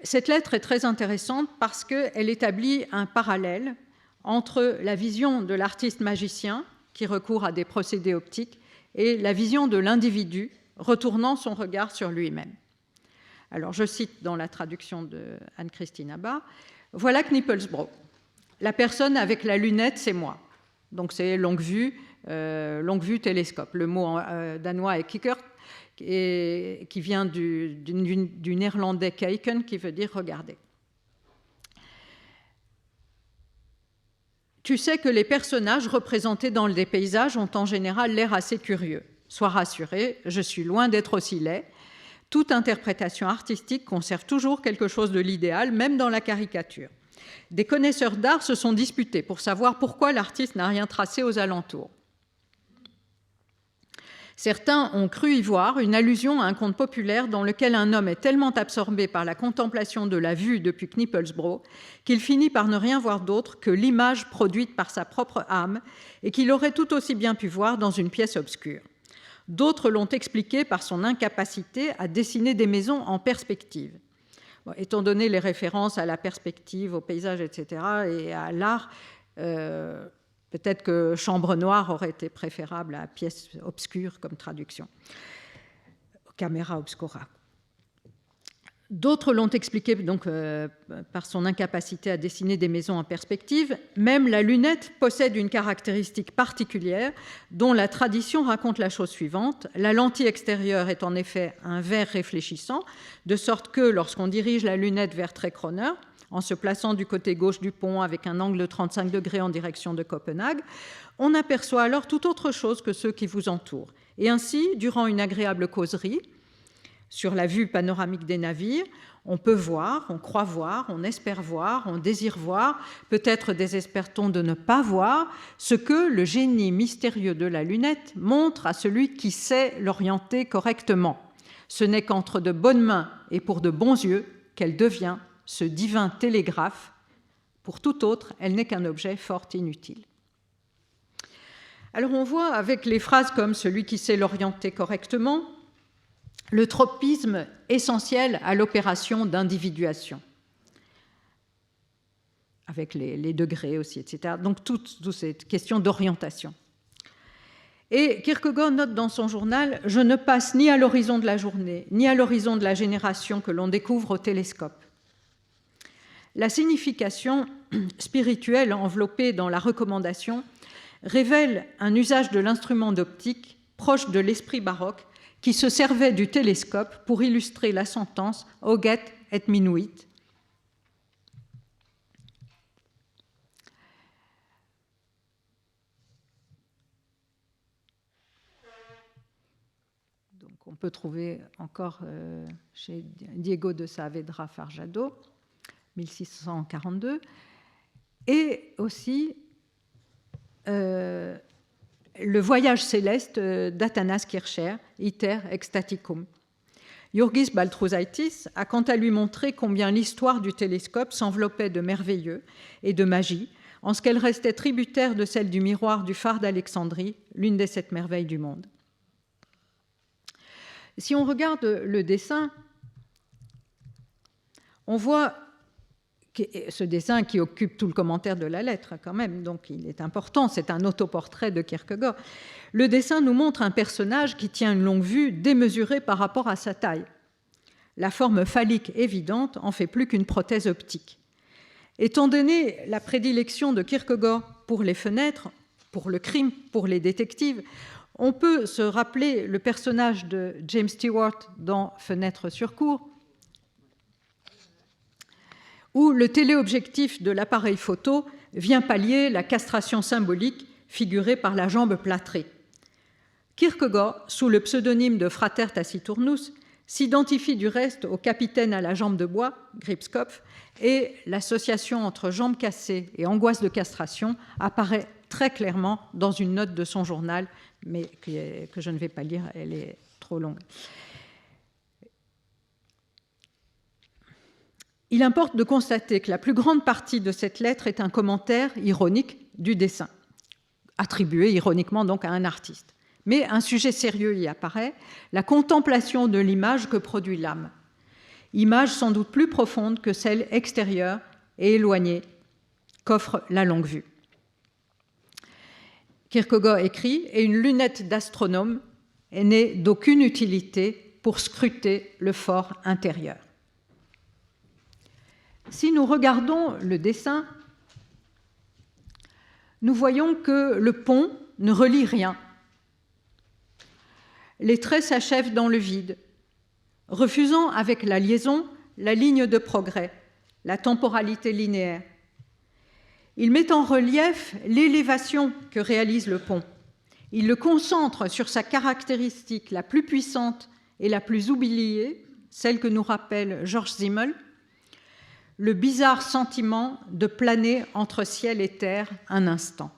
Cette lettre est très intéressante parce qu'elle établit un parallèle entre la vision de l'artiste magicien qui recourt à des procédés optiques et la vision de l'individu retournant son regard sur lui-même. Alors, je cite dans la traduction de Anne-Christine Abar, « Voilà Knippelsbro. La personne avec la lunette, c'est moi. » Donc, c'est longue vue télescope. Le mot danois est kikkert, qui vient du néerlandais kijken, qui veut dire regarder. Tu sais que les personnages représentés dans des paysages ont en général l'air assez curieux. Sois rassuré, je suis loin d'être aussi laid. Toute interprétation artistique conserve toujours quelque chose de l'idéal, même dans la caricature. Des connaisseurs d'art se sont disputés pour savoir pourquoi l'artiste n'a rien tracé aux alentours. Certains ont cru y voir une allusion à un conte populaire dans lequel un homme est tellement absorbé par la contemplation de la vue depuis Knippelsbro qu'il finit par ne rien voir d'autre que l'image produite par sa propre âme et qu'il aurait tout aussi bien pu voir dans une pièce obscure. D'autres l'ont expliqué par son incapacité à dessiner des maisons en perspective. Bon, étant donné les références à la perspective, au paysage, etc., et à l'art, peut-être que Chambre noire aurait été préférable à pièce obscure comme traduction. Camera obscura. D'autres l'ont expliqué donc, par son incapacité à dessiner des maisons en perspective. Même la lunette possède une caractéristique particulière dont la tradition raconte la chose suivante. La lentille extérieure est en effet un verre réfléchissant, de sorte que lorsqu'on dirige la lunette vers Trekroner, en se plaçant du côté gauche du pont avec un angle de 35 degrés en direction de Copenhague, on aperçoit alors tout autre chose que ceux qui vous entourent. Et ainsi, durant une agréable causerie, sur la vue panoramique des navires, on peut voir, on croit voir, on espère voir, on désire voir, peut-être désespère-t-on de ne pas voir, ce que le génie mystérieux de la lunette montre à celui qui sait l'orienter correctement. Ce n'est qu'entre de bonnes mains et pour de bons yeux qu'elle devient ce divin télégraphe. Pour tout autre, elle n'est qu'un objet fort inutile. Alors on voit avec les phrases comme « celui qui sait l'orienter correctement », le tropisme essentiel à l'opération d'individuation, avec les degrés aussi, etc. Donc, toute cette question d'orientation. Et Kierkegaard note dans son journal « Je ne passe ni à l'horizon de la journée, ni à l'horizon de la génération que l'on découvre au télescope. » La signification spirituelle enveloppée dans la recommandation révèle un usage de l'instrument d'optique proche de l'esprit baroque qui se servait du télescope pour illustrer la sentence « Auget et minuit ». Donc, on peut trouver encore chez Diego de Saavedra Farjado, 1642, et aussi le voyage céleste d'Athanas Kircher, Iter Ecstaticum. Jurgis Baltrušaitis a quant à lui montré combien l'histoire du télescope s'enveloppait de merveilleux et de magie, en ce qu'elle restait tributaire de celle du miroir du phare d'Alexandrie, l'une des 7 merveilles du monde. Si on regarde le dessin, on voit ce dessin qui occupe tout le commentaire de la lettre quand même, donc il est important, c'est un autoportrait de Kierkegaard. Le dessin nous montre un personnage qui tient une longue vue démesurée par rapport à sa taille. La forme phallique évidente en fait plus qu'une prothèse optique. Étant donné la prédilection de Kierkegaard pour les fenêtres, pour le crime, pour les détectives, on peut se rappeler le personnage de James Stewart dans Fenêtres sur cour, où le téléobjectif de l'appareil photo vient pallier la castration symbolique figurée par la jambe plâtrée. Kierkegaard, sous le pseudonyme de Frater Taciturnus, s'identifie du reste au capitaine à la jambe de bois, Gripskopf, et l'association entre jambes cassées et angoisse de castration apparaît très clairement dans une note de son journal, mais que je ne vais pas lire, elle est trop longue. Il importe de constater que la plus grande partie de cette lettre est un commentaire ironique du dessin, attribué ironiquement donc à un artiste. Mais un sujet sérieux y apparaît, la contemplation de l'image que produit l'âme. Image sans doute plus profonde que celle extérieure et éloignée qu'offre la longue vue. Kierkegaard écrit « Et une lunette d'astronome n'est d'aucune utilité pour scruter le fort intérieur. » Si nous regardons le dessin, nous voyons que le pont ne relie rien. Les traits s'achèvent dans le vide, refusant avec la liaison la ligne de progrès, la temporalité linéaire. Il met en relief l'élévation que réalise le pont. Il le concentre sur sa caractéristique la plus puissante et la plus oubliée, celle que nous rappelle Georges Simmel, le bizarre sentiment de planer entre ciel et terre un instant.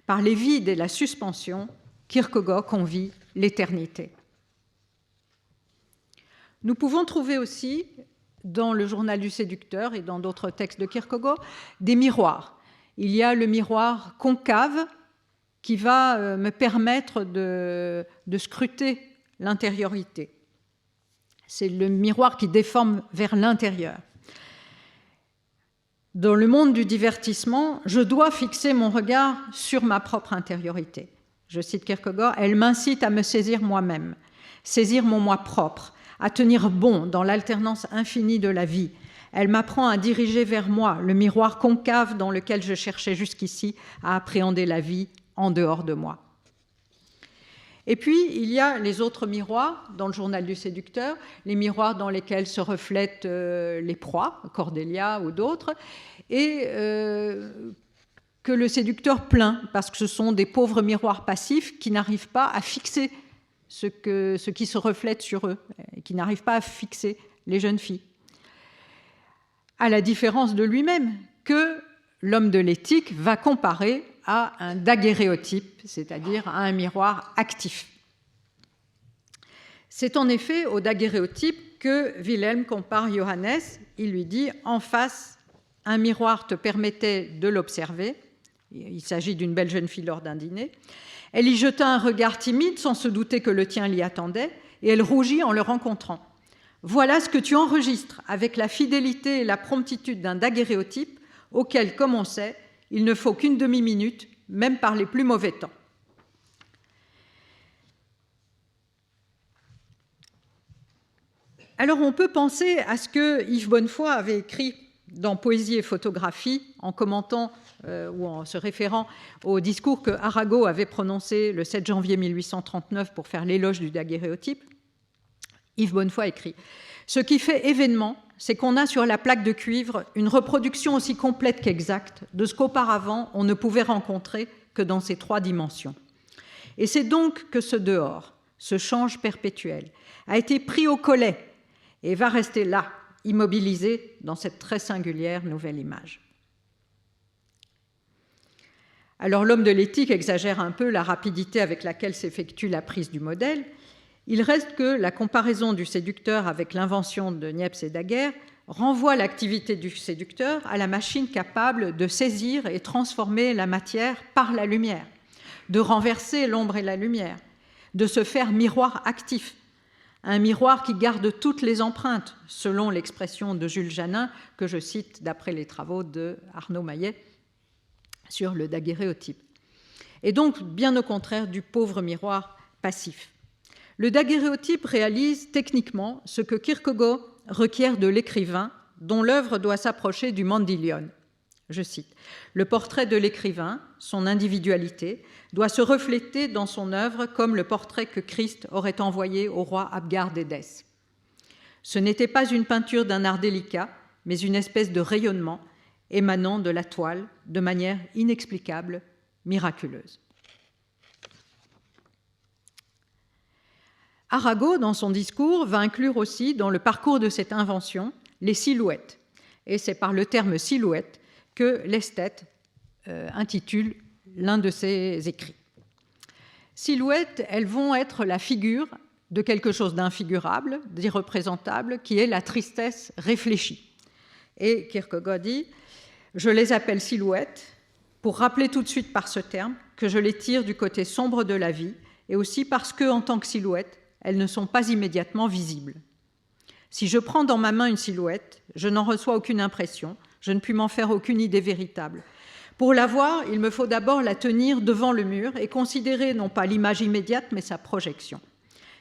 Par les vides et la suspension, Kierkegaard convie l'éternité. Nous pouvons trouver aussi, dans le journal du séducteur et dans d'autres textes de Kierkegaard, des miroirs. Il y a le miroir concave qui va me permettre de scruter l'intériorité. C'est le miroir qui déforme vers l'intérieur. Dans le monde du divertissement, je dois fixer mon regard sur ma propre intériorité. Je cite Kierkegaard, « Elle m'incite à me saisir moi-même, saisir mon moi propre, à tenir bon dans l'alternance infinie de la vie. Elle m'apprend à diriger vers moi le miroir concave dans lequel je cherchais jusqu'ici à appréhender la vie en dehors de moi. » Et puis, il y a les autres miroirs dans le journal du séducteur, les miroirs dans lesquels se reflètent les proies, Cordelia ou d'autres, et que le séducteur plaint, parce que ce sont des pauvres miroirs passifs qui n'arrivent pas à fixer ce qui se reflète sur eux, et qui n'arrivent pas à fixer les jeunes filles. À la différence de lui-même, que l'homme de l'éthique va comparer à un daguerréotype, c'est-à-dire à un miroir actif. C'est en effet au daguerréotype que Wilhelm compare Johannes. Il lui dit « En face, un miroir te permettait de l'observer. » Il s'agit d'une belle jeune fille lors d'un dîner. Elle y jeta un regard timide sans se douter que le tien l'y attendait, et elle rougit en le rencontrant. « Voilà ce que tu enregistres avec la fidélité et la promptitude d'un daguerréotype auquel, comme on sait, il ne faut qu'une demi-minute, même par les plus mauvais temps. » Alors on peut penser à ce que Yves Bonnefoy avait écrit dans Poésie et photographie en commentant ou en se référant au discours que Arago avait prononcé le 7 janvier 1839 pour faire l'éloge du daguerréotype. Yves Bonnefoy écrit « Ce qui fait événement, c'est qu'on a sur la plaque de cuivre une reproduction aussi complète qu'exacte de ce qu'auparavant on ne pouvait rencontrer que dans ces 3 dimensions. Et c'est donc que ce dehors, ce change perpétuel, a été pris au collet et va rester là, immobilisé dans cette très singulière nouvelle image. » Alors l'homme de l'éthique exagère un peu la rapidité avec laquelle s'effectue la prise du modèle. Il reste que la comparaison du séducteur avec l'invention de Niepce et Daguerre renvoie l'activité du séducteur à la machine capable de saisir et transformer la matière par la lumière, de renverser l'ombre et la lumière, de se faire miroir actif, un miroir qui garde toutes les empreintes, selon l'expression de Jules Janin, que je cite d'après les travaux de Arnaud Maillet sur le daguerréotype. Et donc, bien au contraire du pauvre miroir passif. Le daguerréotype réalise techniquement ce que Kierkegaard requiert de l'écrivain dont l'œuvre doit s'approcher du Mandylion. Je cite, « Le portrait de l'écrivain, son individualité, doit se refléter dans son œuvre comme le portrait que Christ aurait envoyé au roi Abgar d'Édesse. Ce n'était pas une peinture d'un art délicat, mais une espèce de rayonnement émanant de la toile de manière inexplicable, miraculeuse. » Arago, dans son discours, va inclure aussi dans le parcours de cette invention les silhouettes. Et c'est par le terme silhouette que l'esthète intitule l'un de ses écrits. Silhouettes, elles vont être la figure de quelque chose d'infigurable, d'irreprésentable, qui est la tristesse réfléchie. Et Kierkegaard dit « Je les appelle silhouettes pour rappeler tout de suite par ce terme que je les tire du côté sombre de la vie et aussi parce que, en tant que silhouettes, elles ne sont pas immédiatement visibles. Si je prends dans ma main une silhouette, je n'en reçois aucune impression, je ne puis m'en faire aucune idée véritable. Pour la voir, il me faut d'abord la tenir devant le mur et considérer non pas l'image immédiate, mais sa projection.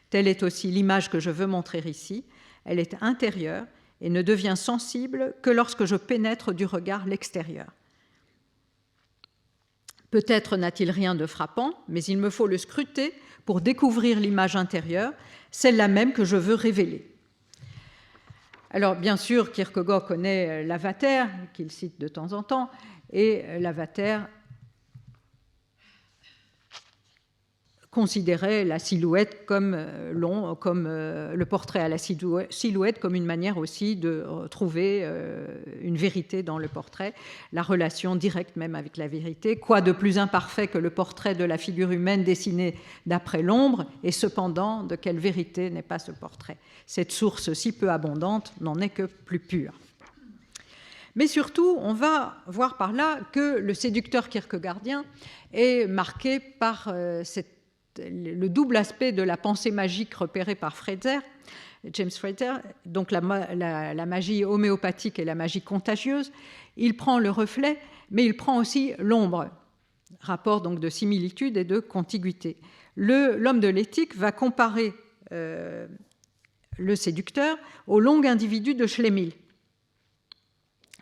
Telle est aussi l'image que je veux montrer ici. Elle est intérieure et ne devient sensible que lorsque je pénètre du regard l'extérieur. Peut-être n'a-t-il rien de frappant, mais il me faut le scruter pour découvrir l'image intérieure, celle-là même que je veux révéler. Alors, bien sûr, Kierkegaard connaît Lavater, qu'il cite de temps en temps, et Lavater considérait la silhouette comme le portrait à la silhouette comme une manière aussi de trouver une vérité dans le portrait, la relation directe même avec la vérité. Quoi de plus imparfait que le portrait de la figure humaine dessinée d'après l'ombre, et cependant, de quelle vérité n'est pas ce portrait? Cette source si peu abondante n'en est que plus pure. Mais surtout, on va voir par là que le séducteur kierkegaardien est marqué par le double aspect de la pensée magique repérée par James Frazer, donc la magie homéopathique et la magie contagieuse. Il prend le reflet, mais il prend aussi l'ombre, rapport donc de similitude et de contiguïté. L'homme de l'éthique va comparer le séducteur au long individu de Schlemihl.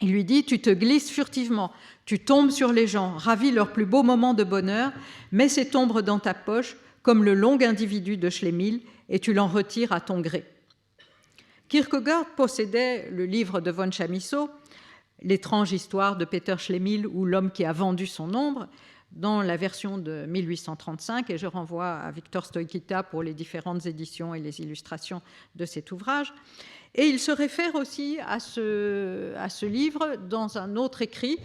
Il lui dit « Tu te glisses furtivement, tu tombes sur les gens, ravis leurs plus beaux moments de bonheur, mets cette ombre dans ta poche, comme le long individu de Schlemihl, et tu l'en retires à ton gré. » Kierkegaard possédait le livre de von Chamisso, L'étrange histoire de Peter Schlemihl ou l'homme qui a vendu son ombre, dans la version de 1835, et je renvoie à Victor Stoïkita pour les différentes éditions et les illustrations de cet ouvrage. Et il se réfère aussi à ce livre dans un autre écrit,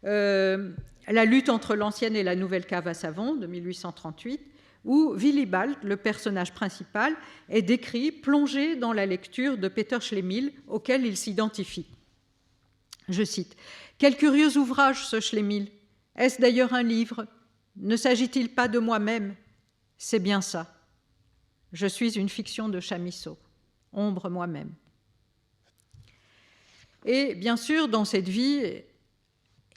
La lutte entre l'ancienne et la nouvelle cave à savon, de 1838, où Willibald, le personnage principal, est décrit plongé dans la lecture de Peter Schlemihl, auquel il s'identifie. Je cite, « Quel curieux ouvrage ce Schlemihl! Est-ce d'ailleurs un livre? Ne s'agit-il pas de moi-même? C'est bien ça. Je suis une fiction de Chamisso, ombre moi-même. » Et bien sûr, dans cette vie,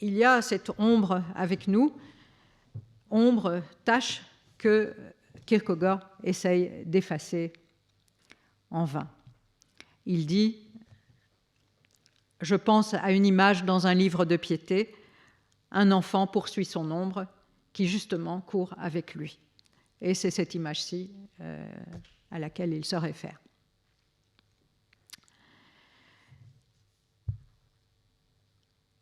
il y a cette ombre avec nous, ombre, tache, que Kierkegaard essaye d'effacer en vain. Il dit « Je pense à une image dans un livre de piété, un enfant poursuit son ombre qui justement court avec lui. » Et c'est cette image-ci à laquelle il se réfère.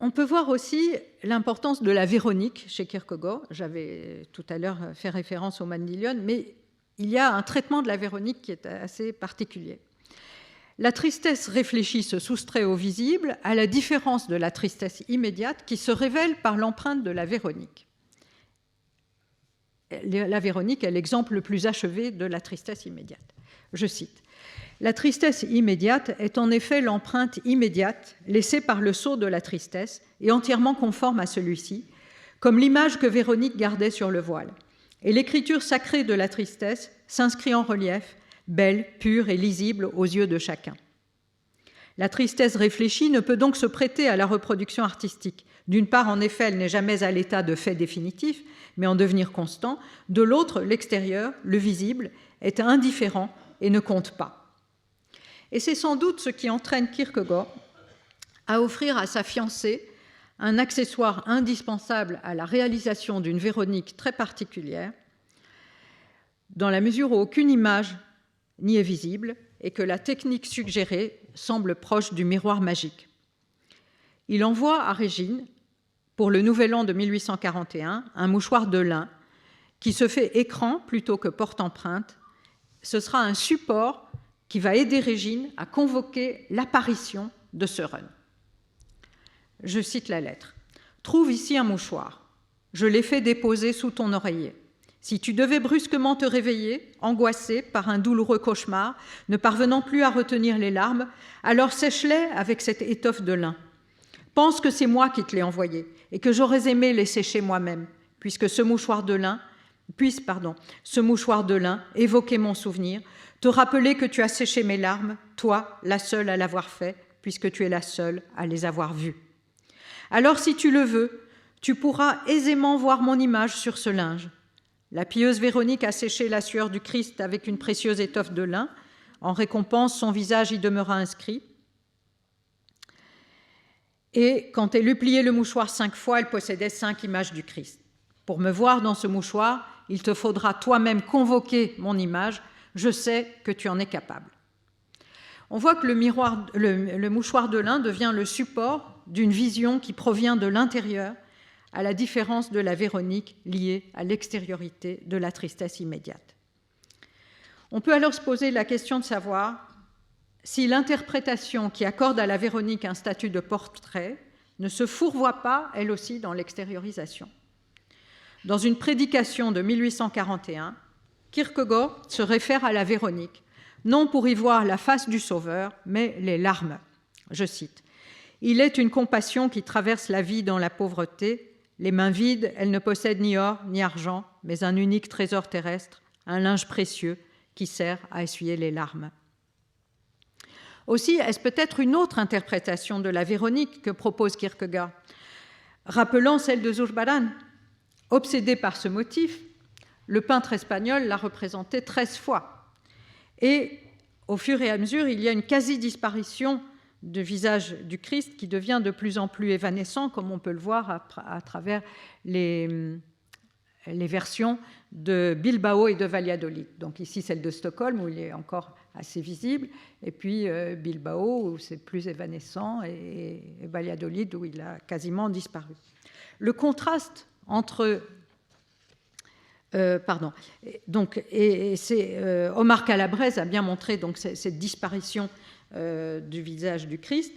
On peut voir aussi l'importance de la Véronique chez Kierkegaard. J'avais tout à l'heure fait référence au Mandylion, mais il y a un traitement de la Véronique qui est assez particulier. La tristesse réfléchie se soustrait au visible, à la différence de la tristesse immédiate qui se révèle par l'empreinte de la Véronique. La Véronique est l'exemple le plus achevé de la tristesse immédiate. Je cite. La tristesse immédiate est en effet l'empreinte immédiate laissée par le sceau de la tristesse et entièrement conforme à celui-ci, comme l'image que Véronique gardait sur le voile. Et l'écriture sacrée de la tristesse s'inscrit en relief, belle, pure et lisible aux yeux de chacun. La tristesse réfléchie ne peut donc se prêter à la reproduction artistique. D'une part, en effet, elle n'est jamais à l'état de fait définitif, mais en devenir constant. De l'autre, l'extérieur, le visible, est indifférent et ne compte pas. Et c'est sans doute ce qui entraîne Kierkegaard à offrir à sa fiancée un accessoire indispensable à la réalisation d'une Véronique très particulière, dans la mesure où aucune image n'y est visible et que la technique suggérée semble proche du miroir magique. Il envoie à Régine, pour le Nouvel An de 1841, un mouchoir de lin qui se fait écran plutôt que porte-empreinte. Ce sera un support qui va aider Régine à convoquer l'apparition de Søren. Je cite la lettre. « Trouve ici un mouchoir. Je l'ai fait déposer sous ton oreiller. Si tu devais brusquement te réveiller, angoissé par un douloureux cauchemar, ne parvenant plus à retenir les larmes, alors sèche-les avec cette étoffe de lin. Pense que c'est moi qui te l'ai envoyé et que j'aurais aimé les sécher moi-même, puisque ce mouchoir de lin évoquait mon souvenir, te rappeler que tu as séché mes larmes, toi, la seule à l'avoir fait, puisque tu es la seule à les avoir vues. Alors, si tu le veux, tu pourras aisément voir mon image sur ce linge. La pieuse Véronique a séché la sueur du Christ avec une précieuse étoffe de lin. En récompense, son visage y demeura inscrit. Et quand elle eut plié le mouchoir 5 fois, elle possédait 5 images du Christ. Pour me voir dans ce mouchoir, il te faudra toi-même convoquer mon image. Je sais que tu en es capable. On voit que le mouchoir de lin devient le support d'une vision qui provient de l'intérieur, à la différence de la Véronique liée à l'extériorité de la tristesse immédiate. On peut alors se poser la question de savoir si l'interprétation qui accorde à la Véronique un statut de portrait ne se fourvoie pas, elle aussi, dans l'extériorisation. Dans une prédication de 1841, Kierkegaard se réfère à la Véronique, non pour y voir la face du Sauveur, mais les larmes. Je cite. « Il est une compassion qui traverse la vie dans la pauvreté. Les mains vides, elle ne possède ni or ni argent, mais un unique trésor terrestre, un linge précieux qui sert à essuyer les larmes. » Aussi, est-ce peut-être une autre interprétation de la Véronique que propose Kierkegaard, rappelant celle de Zurbarán. Obsédé par ce motif, le peintre espagnol l'a représenté 13 fois. Et au fur et à mesure, il y a une quasi-disparition du visage du Christ qui devient de plus en plus évanescent, comme on peut le voir à travers les versions de Bilbao et de Valladolid. Donc ici, celle de Stockholm, où il est encore assez visible, et puis Bilbao, où c'est plus évanescent, et Valladolid, où il a quasiment disparu. Le contraste entre... Omar Calabrese a bien montré donc, cette disparition du visage du Christ.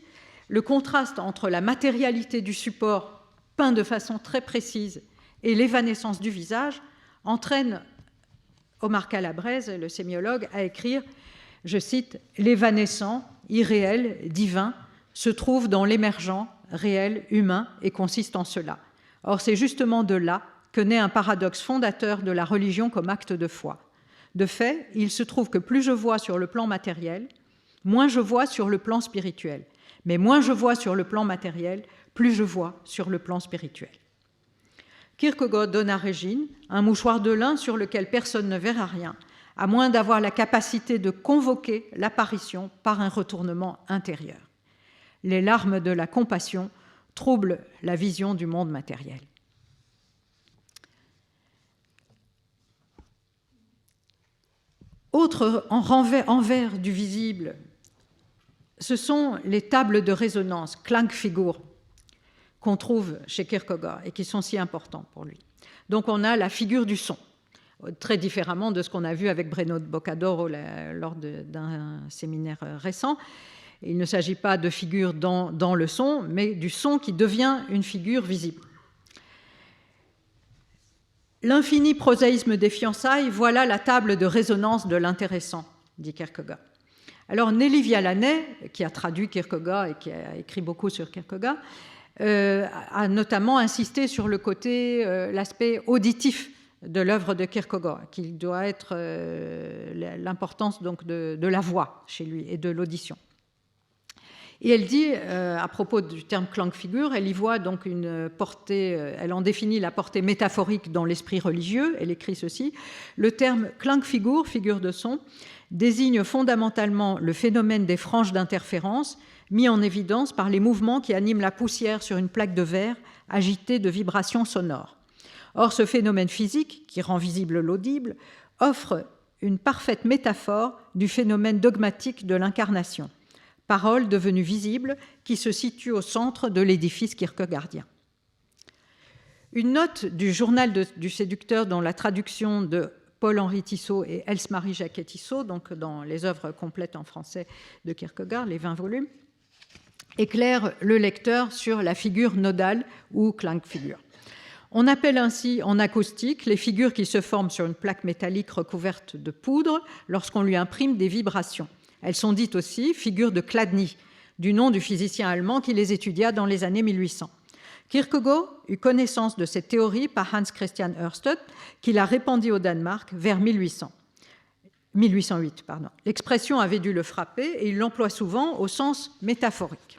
Le contraste entre la matérialité du support peint de façon très précise et l'évanescence du visage entraîne Omar Calabrese, le sémiologue, à écrire, je cite, « L'évanescent, irréel, divin, se trouve dans l'émergent, réel, humain, et consiste en cela. Or, c'est justement de là que naît un paradoxe fondateur de la religion comme acte de foi. De fait, il se trouve que plus je vois sur le plan matériel, moins je vois sur le plan spirituel. Mais moins je vois sur le plan matériel, plus je vois sur le plan spirituel. » Kierkegaard donne à Régine un mouchoir de lin sur lequel personne ne verra rien, à moins d'avoir la capacité de convoquer l'apparition par un retournement intérieur. Les larmes de la compassion troublent la vision du monde matériel. Autre envers du visible, ce sont les tables de résonance, Klangfigur, qu'on trouve chez Kierkegaard et qui sont si importants pour lui. Donc on a la figure du son, très différemment de ce qu'on a vu avec Breno de Boccadoro lors d'un séminaire récent. Il ne s'agit pas de figure dans le son, mais du son qui devient une figure visible. L'infini prosaïsme des fiançailles, voilà la table de résonance de l'intéressant, dit Kierkegaard. Alors Nelly Vialanet, qui a traduit Kierkegaard et qui a écrit beaucoup sur Kierkegaard, a notamment insisté sur le côté, l'aspect auditif de l'œuvre de Kierkegaard, qui doit être l'importance donc de la voix chez lui et de l'audition. Et elle dit, à propos du terme Klangfigur, elle y voit donc une portée, elle en définit la portée métaphorique dans l'esprit religieux. Elle écrit ceci: le terme Klangfigur, figure de son, désigne fondamentalement le phénomène des franges d'interférence mis en évidence par les mouvements qui animent la poussière sur une plaque de verre agitée de vibrations sonores. Or, ce phénomène physique, qui rend visible l'audible, offre une parfaite métaphore du phénomène dogmatique de l'incarnation, parole devenue visible qui se situe au centre de l'édifice kierkegaardien. Une note du journal du séducteur dans la traduction de Paul-Henri Tissot et Else-Marie Jacquet-Tissot, donc dans les œuvres complètes en français de Kierkegaard, les 20 volumes, éclaire le lecteur sur la figure nodale ou Klangfigur. On appelle ainsi en acoustique les figures qui se forment sur une plaque métallique recouverte de poudre lorsqu'on lui imprime des vibrations. Elles sont dites aussi figures de Chladni, du nom du physicien allemand qui les étudia dans les années 1800. Kierkegaard eut connaissance de cette théorie par Hans Christian Ørsted, qui l'a répandue au Danemark vers 1808. L'expression avait dû le frapper et il l'emploie souvent au sens métaphorique.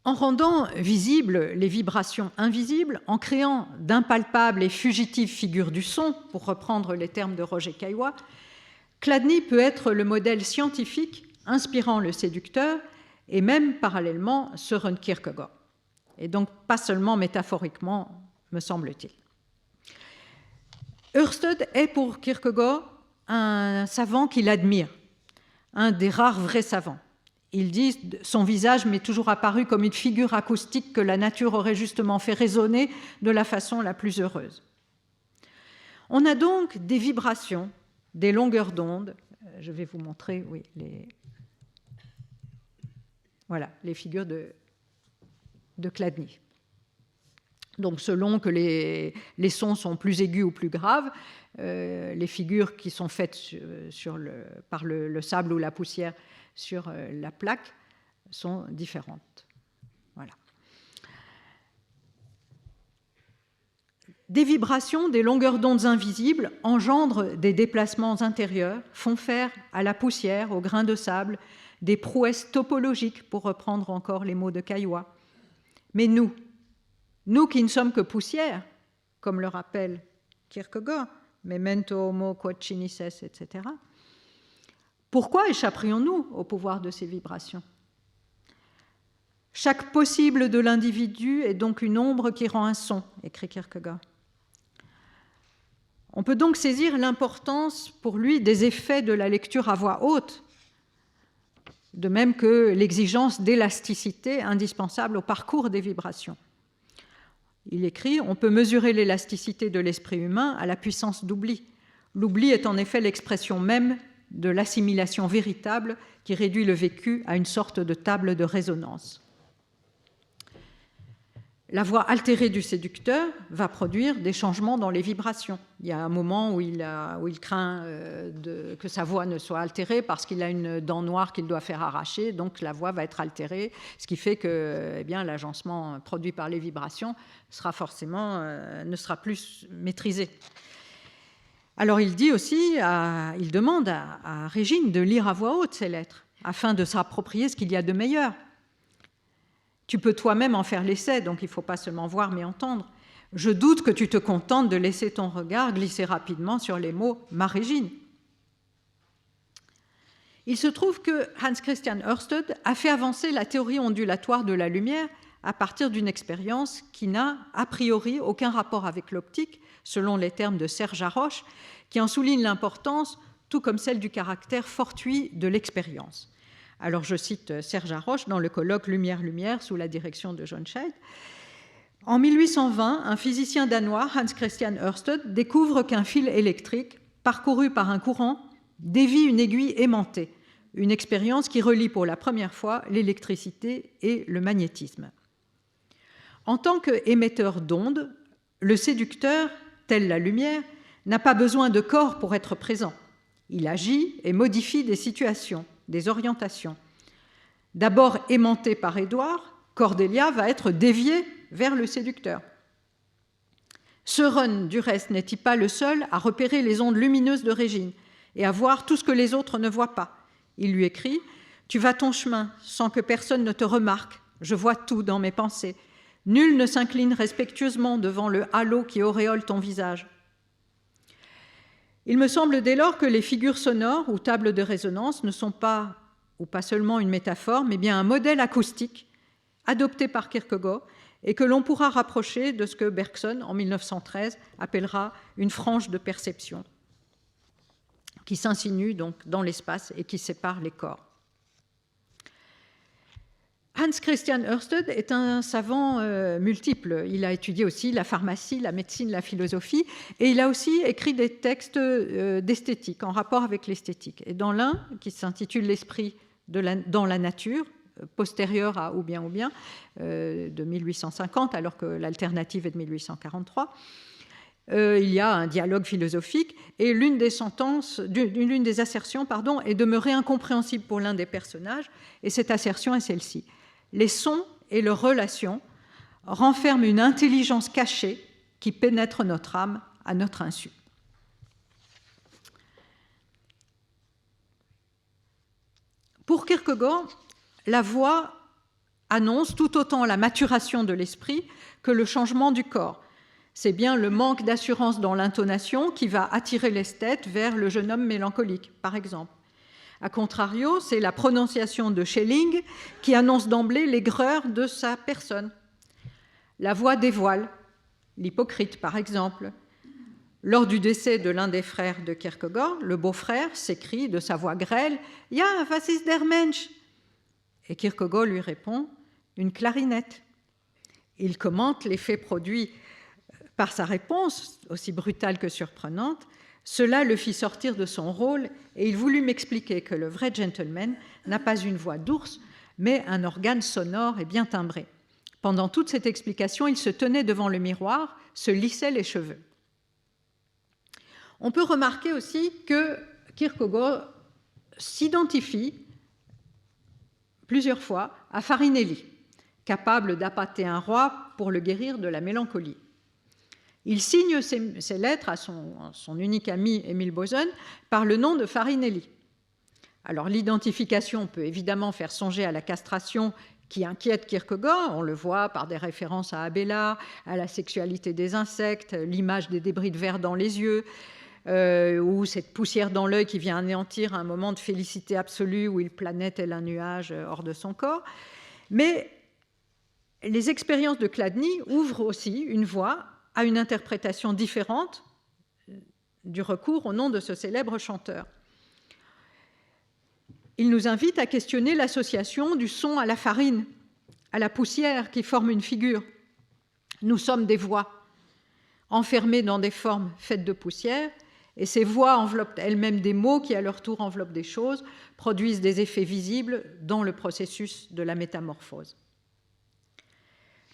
En rendant visibles les vibrations invisibles, en créant d'impalpables et fugitives figures du son, pour reprendre les termes de Roger Caillois, Chladni peut être le modèle scientifique inspirant le séducteur et même parallèlement Søren Kierkegaard. Et donc pas seulement métaphoriquement, me semble-t-il. Ørsted est pour Kierkegaard un savant qu'il admire, un des rares vrais savants. Il dit « Son visage m'est toujours apparu comme une figure acoustique que la nature aurait justement fait résonner de la façon la plus heureuse. » On a donc des vibrations, des longueurs d'onde. Je vais vous montrer les figures de Chladni. Donc selon que les sons sont plus aigus ou plus graves, les figures qui sont faites par le sable ou la poussière sur la plaque sont différentes. Voilà. Des vibrations, des longueurs d'ondes invisibles engendrent des déplacements intérieurs, font faire à la poussière, au grain de sable, des prouesses topologiques, pour reprendre encore les mots de Caillois. Mais nous qui ne sommes que poussière, comme le rappelle Kierkegaard, memento homo quod cinis est, etc., pourquoi échapperions-nous au pouvoir de ces vibrations? Chaque possible de l'individu est donc une ombre qui rend un son, écrit Kierkegaard. On peut donc saisir l'importance pour lui des effets de la lecture à voix haute, de même que l'exigence d'élasticité indispensable au parcours des vibrations. Il écrit « On peut mesurer l'élasticité de l'esprit humain à la puissance d'oubli. L'oubli est en effet l'expression même de l'assimilation véritable qui réduit le vécu à une sorte de table de résonance. » La voix altérée du séducteur va produire des changements dans les vibrations. Il y a un moment où il craint que sa voix ne soit altérée parce qu'il a une dent noire qu'il doit faire arracher, donc la voix va être altérée, ce qui fait que l'agencement produit par les vibrations ne sera plus maîtrisé. Alors il dit aussi, il demande à Régine de lire à voix haute ces lettres, afin de s'approprier ce qu'il y a de meilleur. Tu peux toi-même en faire l'essai, donc il ne faut pas seulement voir mais entendre. Je doute que tu te contentes de laisser ton regard glisser rapidement sur les mots « ma Régine ». Il se trouve que Hans Christian Ørsted a fait avancer la théorie ondulatoire de la lumière à partir d'une expérience qui n'a a priori aucun rapport avec l'optique, selon les termes de Serge Haroche, qui en souligne l'importance, tout comme celle du caractère fortuit de l'expérience. Alors je cite Serge Haroche dans le colloque Lumière-Lumière sous la direction de John Scheid. En 1820, un physicien danois, Hans Christian Ørsted, découvre qu'un fil électrique, parcouru par un courant, dévie une aiguille aimantée, une expérience qui relie pour la première fois l'électricité et le magnétisme. En tant qu'émetteur d'ondes, le séducteur, tel la lumière, n'a pas besoin de corps pour être présent. Il agit et modifie des situations, des orientations. D'abord aimantée par Édouard, Cordelia va être déviée vers le séducteur. Søren, du reste, n'est-il pas le seul à repérer les ondes lumineuses de Régine et à voir tout ce que les autres ne voient pas? Il lui écrit « Tu vas ton chemin sans que personne ne te remarque. Je vois tout dans mes pensées. Nul ne s'incline respectueusement devant le halo qui auréole ton visage. » Il me semble dès lors que les figures sonores ou tables de résonance ne sont pas, ou pas seulement une métaphore, mais bien un modèle acoustique adopté par Kierkegaard et que l'on pourra rapprocher de ce que Bergson, en 1913, appellera une frange de perception qui s'insinue donc dans l'espace et qui sépare les corps. Hans Christian Ørsted est un savant multiple. Il a étudié aussi la pharmacie, la médecine, la philosophie, et il a aussi écrit des textes d'esthétique, en rapport avec l'esthétique. Et dans l'un, qui s'intitule « L'esprit dans la nature », postérieur à Ou bien, de 1850, alors que l'alternative est de 1843, il y a un dialogue philosophique, et l'une des assertions est demeurée incompréhensible pour l'un des personnages, et cette assertion est celle-ci. Les sons et leurs relations renferment une intelligence cachée qui pénètre notre âme à notre insu. Pour Kierkegaard, la voix annonce tout autant la maturation de l'esprit que le changement du corps. C'est bien le manque d'assurance dans l'intonation qui va attirer l'esthète vers le jeune homme mélancolique, par exemple. A contrario, c'est la prononciation de Schelling qui annonce d'emblée l'aigreur de sa personne. La voix dévoile, l'hypocrite par exemple. Lors du décès de l'un des frères de Kierkegaard, le beau-frère s'écrie de sa voix grêle « Ja, was ist der Mensch ?» Et Kierkegaard lui répond « Une clarinette ». Il commente l'effet produit par sa réponse, aussi brutale que surprenante. Cela le fit sortir de son rôle et il voulut m'expliquer que le vrai gentleman n'a pas une voix d'ours, mais un organe sonore et bien timbré. Pendant toute cette explication, il se tenait devant le miroir, se lissait les cheveux. On peut remarquer aussi que Kierkegaard s'identifie plusieurs fois à Farinelli, capable d'appâter un roi pour le guérir de la mélancolie. Il signe ses lettres à son unique ami Émile Boson par le nom de Farinelli. Alors l'identification peut évidemment faire songer à la castration qui inquiète Kierkegaard, on le voit par des références à Abélard, à la sexualité des insectes, l'image des débris de verre dans les yeux, ou cette poussière dans l'œil qui vient anéantir un moment de félicité absolue où il planait tel un nuage hors de son corps. Mais les expériences de Chladni ouvrent aussi une voie à une interprétation différente du recours au nom de ce célèbre chanteur. Il nous invite à questionner l'association du son à la farine, à la poussière qui forme une figure. Nous sommes des voix, enfermées dans des formes faites de poussière, et ces voix enveloppent elles-mêmes des mots qui, à leur tour, enveloppent des choses, produisent des effets visibles dans le processus de la métamorphose.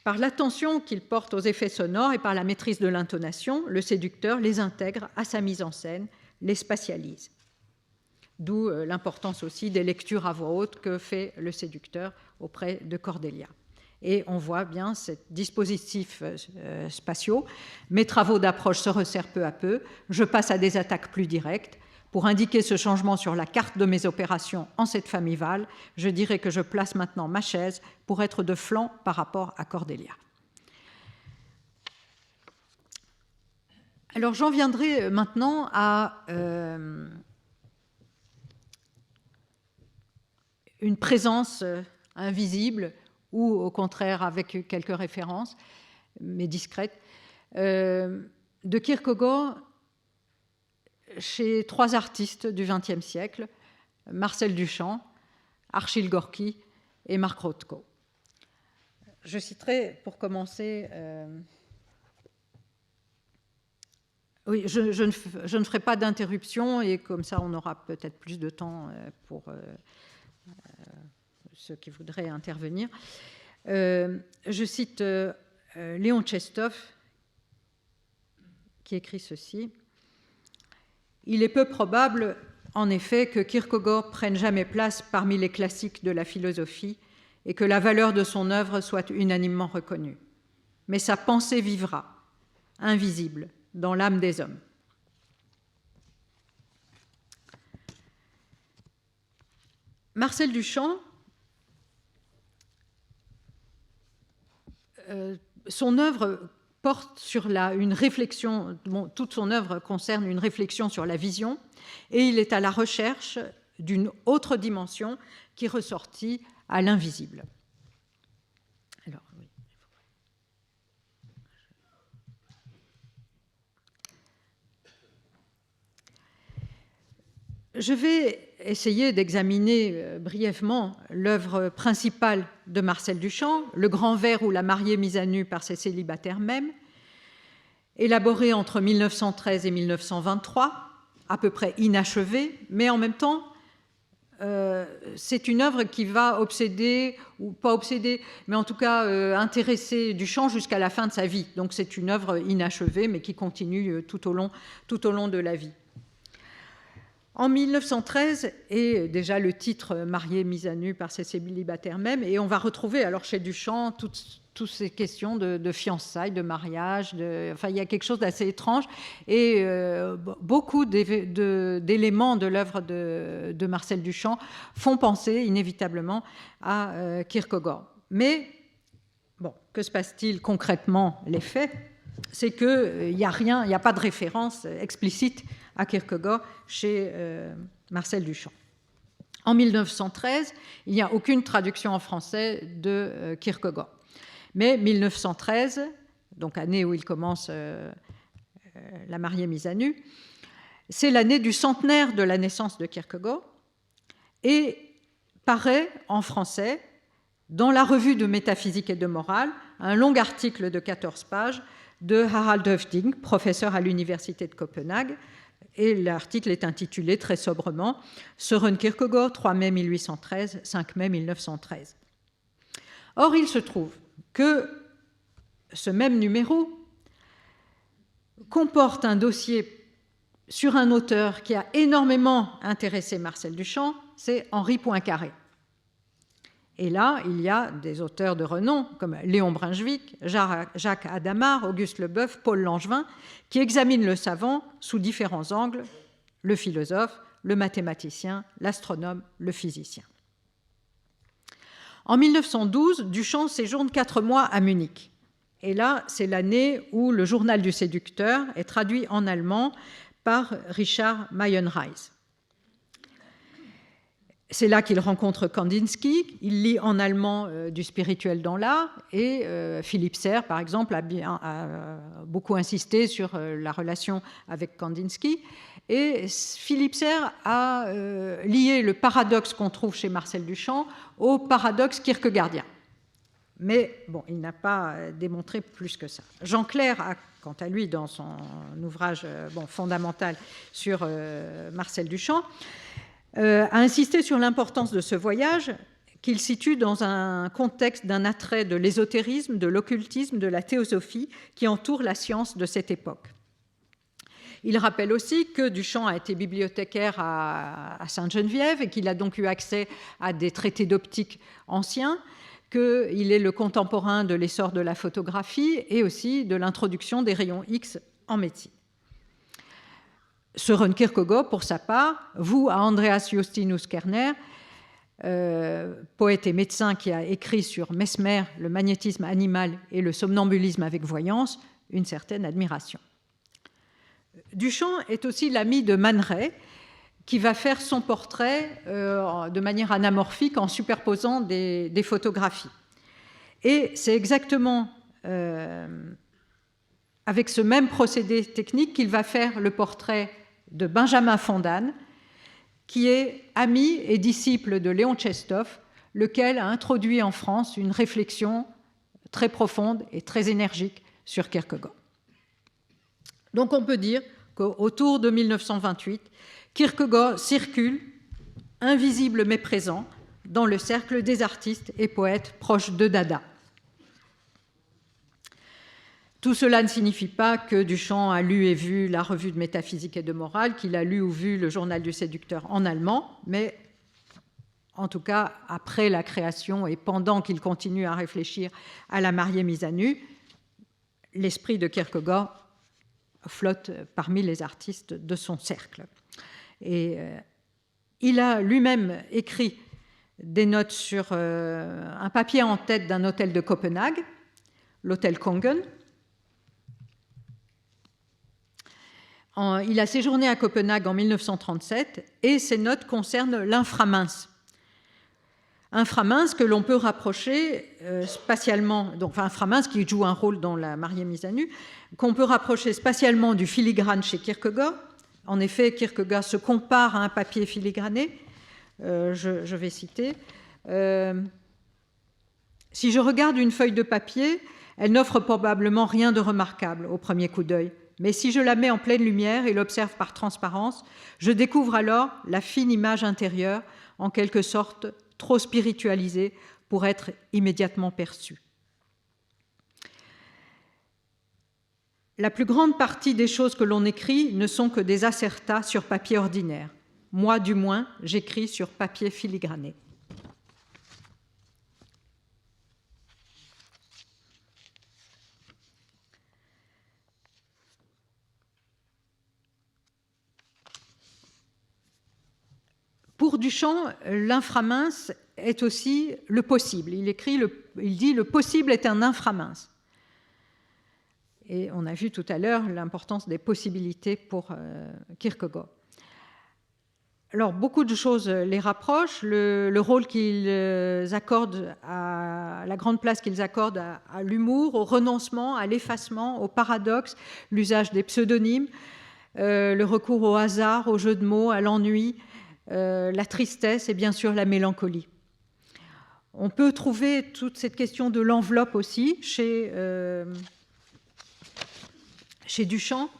Par l'attention qu'il porte aux effets sonores et par la maîtrise de l'intonation, le séducteur les intègre à sa mise en scène, les spatialise. D'où l'importance aussi des lectures à voix haute que fait le séducteur auprès de Cordelia. Et on voit bien ces dispositifs spatiaux. Mes travaux d'approche se resserrent peu à peu. Je passe à des attaques plus directes. Pour indiquer ce changement sur la carte de mes opérations en cette famille Val, je dirais que je place maintenant ma chaise pour être de flanc par rapport à Cordelia. Alors j'en viendrai maintenant à une présence invisible ou au contraire avec quelques références, mais discrètes, de Kierkegaard chez trois artistes du XXe siècle, Marcel Duchamp, Achille Gorky et Mark Rothko. Je citerai pour commencer... Oui, je ne ferai pas d'interruption et comme ça on aura peut-être plus de temps pour ceux qui voudraient intervenir. Je cite Léon Tchestov qui écrit ceci. Il est peu probable, en effet, que Kierkegaard prenne jamais place parmi les classiques de la philosophie et que la valeur de son œuvre soit unanimement reconnue. Mais sa pensée vivra, invisible, dans l'âme des hommes. Marcel Duchamp, son œuvre porte sur une réflexion, toute son œuvre concerne une réflexion sur la vision, et il est à la recherche d'une autre dimension qui ressortit à l'invisible. Alors, oui. Je vais essayer d'examiner brièvement l'œuvre principale de Marcel Duchamp, Le Grand Ver ou la mariée mise à nu par ses célibataires mêmes, élaborée entre 1913 et 1923, à peu près inachevée, mais en même temps, c'est une œuvre qui va obséder, ou pas obséder, mais en tout cas intéresser Duchamp jusqu'à la fin de sa vie. Donc c'est une œuvre inachevée, mais qui continue tout au long de la vie. En 1913 est déjà le titre « Mariée mise à nu par ses célibataires mêmes » et on va retrouver alors chez Duchamp toutes ces questions de fiançailles, de mariage, enfin il y a quelque chose d'assez étrange et beaucoup d'éléments de l'œuvre de Marcel Duchamp font penser inévitablement à Kierkegaard. Mais bon, que se passe-t-il concrètement, les faits? C'est qu'il n'y a pas de référence explicite à Kierkegaard chez Marcel Duchamp. En 1913, il n'y a aucune traduction en français de Kierkegaard. Mais 1913, donc année où il commence La mariée mise à nu, c'est l'année du centenaire de la naissance de Kierkegaard et paraît en français dans la revue de métaphysique et de morale un long article de 14 pages de Harald Høffding, professeur à l'université de Copenhague, et l'article est intitulé très sobrement « Søren Kierkegaard, 3 mai 1813, 5 mai 1913 ». Or, il se trouve que ce même numéro comporte un dossier sur un auteur qui a énormément intéressé Marcel Duchamp, c'est Henri Poincaré. Et là, il y a des auteurs de renom comme Léon Brunswick, Jacques Hadamard, Auguste Leboeuf, Paul Langevin, qui examinent le savant sous différents angles, le philosophe, le mathématicien, l'astronome, le physicien. En 1912, Duchamp séjourne 4 mois à Munich. Et là, c'est l'année où le journal du séducteur est traduit en allemand par Richard Mayenreis. C'est là qu'il rencontre Kandinsky, il lit en allemand du spirituel dans l'art et Philippe Serre, par exemple, a beaucoup insisté sur la relation avec Kandinsky. Et Philippe Serre a lié le paradoxe qu'on trouve chez Marcel Duchamp au paradoxe kierkegaardien. Mais bon, il n'a pas démontré plus que ça. Jean Clair a, quant à lui, dans son ouvrage fondamental sur Marcel Duchamp, a insisté sur l'importance de ce voyage qu'il situe dans un contexte d'un attrait de l'ésotérisme, de l'occultisme, de la théosophie qui entoure la science de cette époque. Il rappelle aussi que Duchamp a été bibliothécaire à Sainte-Geneviève et qu'il a donc eu accès à des traités d'optique anciens, qu'il est le contemporain de l'essor de la photographie et aussi de l'introduction des rayons X en médecine. Søren Kierkegaard, pour sa part, voue à Andreas Justinus Kerner, poète et médecin qui a écrit sur Mesmer, le magnétisme animal et le somnambulisme avec voyance, une certaine admiration. Duchamp est aussi l'ami de Man Ray, qui va faire son portrait de manière anamorphique en superposant des photographies. Et c'est exactement avec ce même procédé technique qu'il va faire le portrait de Benjamin Fondane, qui est ami et disciple de Léon Tchestov, lequel a introduit en France une réflexion très profonde et très énergique sur Kierkegaard. Donc on peut dire qu'autour de 1928, Kierkegaard circule, invisible mais présent, dans le cercle des artistes et poètes proches de Dada. Tout cela ne signifie pas que Duchamp a lu et vu la revue de métaphysique et de morale, qu'il a lu ou vu le journal du séducteur en allemand, mais en tout cas, après la création et pendant qu'il continue à réfléchir à la mariée mise à nu, l'esprit de Kierkegaard flotte parmi les artistes de son cercle. Et il a lui-même écrit des notes sur un papier en tête d'un hôtel de Copenhague, l'hôtel Kongen. Il a séjourné à Copenhague en 1937 et ces notes concernent l'inframince. Inframince que l'on peut rapprocher spatialement, donc inframince qui joue un rôle dans la mariée mise à nu, qu'on peut rapprocher spatialement du filigrane chez Kierkegaard. En effet, Kierkegaard se compare à un papier filigrané. Je vais citer. Si je regarde une feuille de papier, elle n'offre probablement rien de remarquable au premier coup d'œil. Mais si je la mets en pleine lumière et l'observe par transparence, je découvre alors la fine image intérieure, en quelque sorte trop spiritualisée pour être immédiatement perçue. La plus grande partie des choses que l'on écrit ne sont que des assertats sur papier ordinaire. Moi, du moins, j'écris sur papier filigrané. Pour Duchamp, l'inframince est aussi le possible. Il dit « le possible est un inframince ». Et on a vu tout à l'heure l'importance des possibilités pour Kierkegaard. Alors, beaucoup de choses les rapprochent. Le rôle qu'ils accordent, la grande place qu'ils accordent à l'humour, au renoncement, à l'effacement, au paradoxe, l'usage des pseudonymes, le recours au hasard, au jeu de mots, à l'ennui, la tristesse et bien sûr la mélancolie. On peut trouver toute cette question de l'enveloppe aussi chez Duchamp,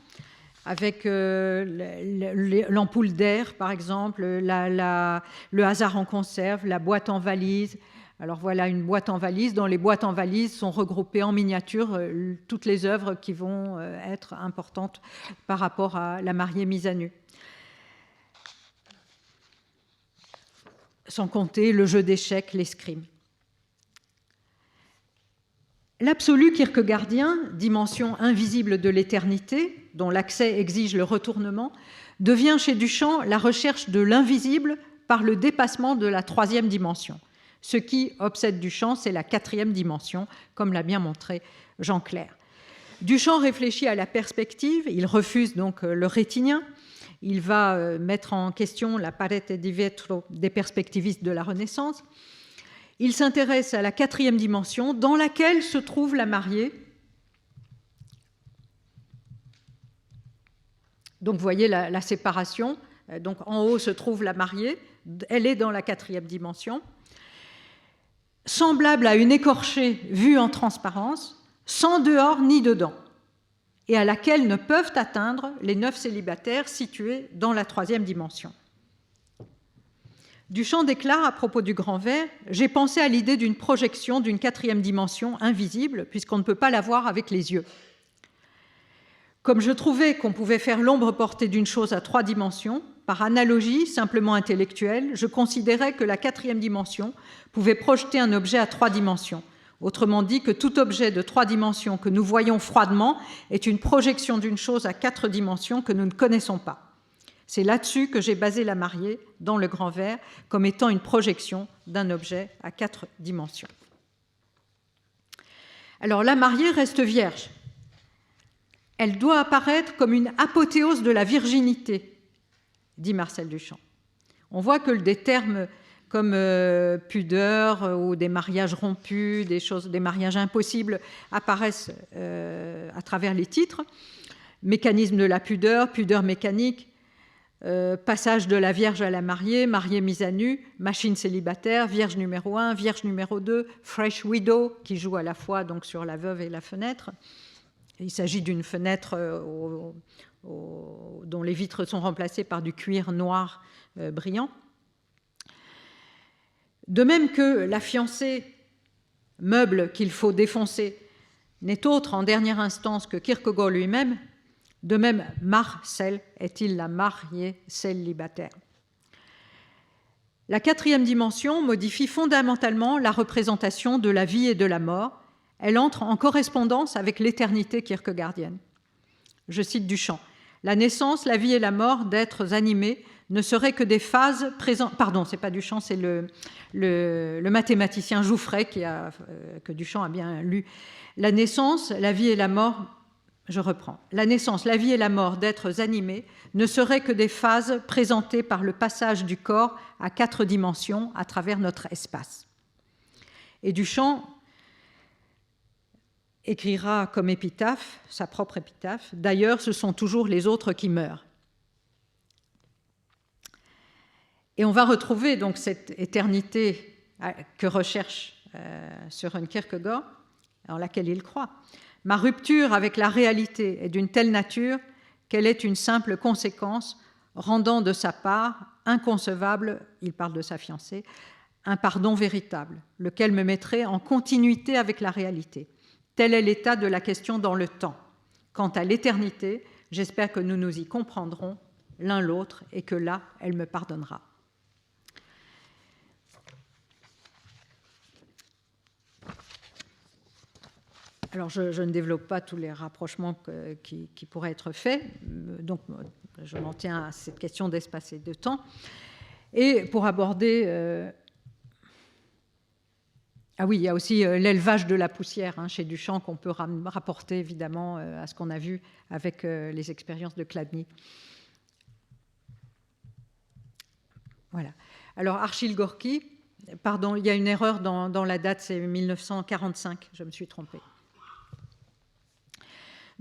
avec l'ampoule d'air, par exemple, le hasard en conserve, la boîte en valise. Alors voilà une boîte en valise. Dans les boîtes en valise sont regroupées en miniature toutes les œuvres qui vont être importantes par rapport à la mariée mise à nu. Sans compter le jeu d'échecs, l'escrime. L'absolu kierkegaardien, dimension invisible de l'éternité, dont l'accès exige le retournement, devient chez Duchamp la recherche de l'invisible par le dépassement de la troisième dimension. Ce qui obsède Duchamp, c'est la quatrième dimension, comme l'a bien montré Jean Clair. Duchamp réfléchit à la perspective, il refuse donc le rétinien. Il va mettre en question la parete di vetro des perspectivistes de la Renaissance. Il s'intéresse à la quatrième dimension dans laquelle se trouve la mariée. Donc vous voyez la séparation. Donc en haut se trouve la mariée. Elle est dans la quatrième dimension. Semblable à une écorchée vue en transparence, sans dehors ni dedans, et à laquelle ne peuvent atteindre les 9 célibataires situés dans la troisième dimension. Duchamp déclare à propos du grand verre « J'ai pensé à l'idée d'une projection d'une quatrième dimension invisible, puisqu'on ne peut pas la voir avec les yeux. Comme je trouvais qu'on pouvait faire l'ombre portée d'une chose à 3 dimensions, par analogie simplement intellectuelle, je considérais que la quatrième dimension pouvait projeter un objet à 3 dimensions. Autrement dit, que tout objet de 3 dimensions que nous voyons froidement est une projection d'une chose à 4 dimensions que nous ne connaissons pas. C'est là-dessus que j'ai basé la mariée dans le grand verre comme étant une projection d'un objet à 4 dimensions. Alors la mariée reste vierge. Elle doit apparaître comme une apothéose de la virginité, dit Marcel Duchamp. On voit que des termes comme pudeur ou des mariages rompus, des mariages impossibles apparaissent à travers les titres. Mécanisme de la pudeur, pudeur mécanique, passage de la vierge à la mariée, mariée mise à nu, machine célibataire, vierge numéro 1, vierge numéro 2, fresh widow, qui joue à la fois donc sur la veuve et la fenêtre. Il s'agit d'une fenêtre dont les vitres sont remplacées par du cuir noir brillant. De même que la fiancée, meuble qu'il faut défoncer, n'est autre en dernière instance que Kierkegaard lui-même, de même Marcel est-il la mariée célibataire. La quatrième dimension modifie fondamentalement la représentation de la vie et de la mort. Elle entre en correspondance avec l'éternité kierkegaardienne. Je cite Duchamp. « La naissance, la vie et la mort d'êtres animés ne seraient que des phases présentes... Pardon, c'est pas Duchamp, c'est le mathématicien Jouffret que Duchamp a bien lu. La naissance, la vie et la mort... Je reprends. La naissance, la vie et la mort d'êtres animés ne seraient que des phases présentées par le passage du corps à 4 dimensions à travers notre espace. Et Duchamp écrira comme épitaphe, sa propre épitaphe, « D'ailleurs, ce sont toujours les autres qui meurent ». Et on va retrouver donc cette éternité que recherche Søren Kierkegaard, en laquelle il croit. Ma rupture avec la réalité est d'une telle nature qu'elle est une simple conséquence, rendant de sa part inconcevable, il parle de sa fiancée, un pardon véritable, lequel me mettrait en continuité avec la réalité. Tel est l'état de la question dans le temps. Quant à l'éternité, j'espère que nous nous y comprendrons l'un l'autre et que là, elle me pardonnera. Alors, je ne développe pas tous les rapprochements qui pourraient être faits, donc je m'en tiens à cette question d'espace et de temps. Et pour aborder... Ah oui, il y a aussi l'élevage de la poussière chez Duchamp qu'on peut rapporter évidemment à ce qu'on a vu avec les expériences de Chladni. Voilà. Alors, Archil Gorky, pardon, il y a une erreur dans la date, c'est 1945, je me suis trompée.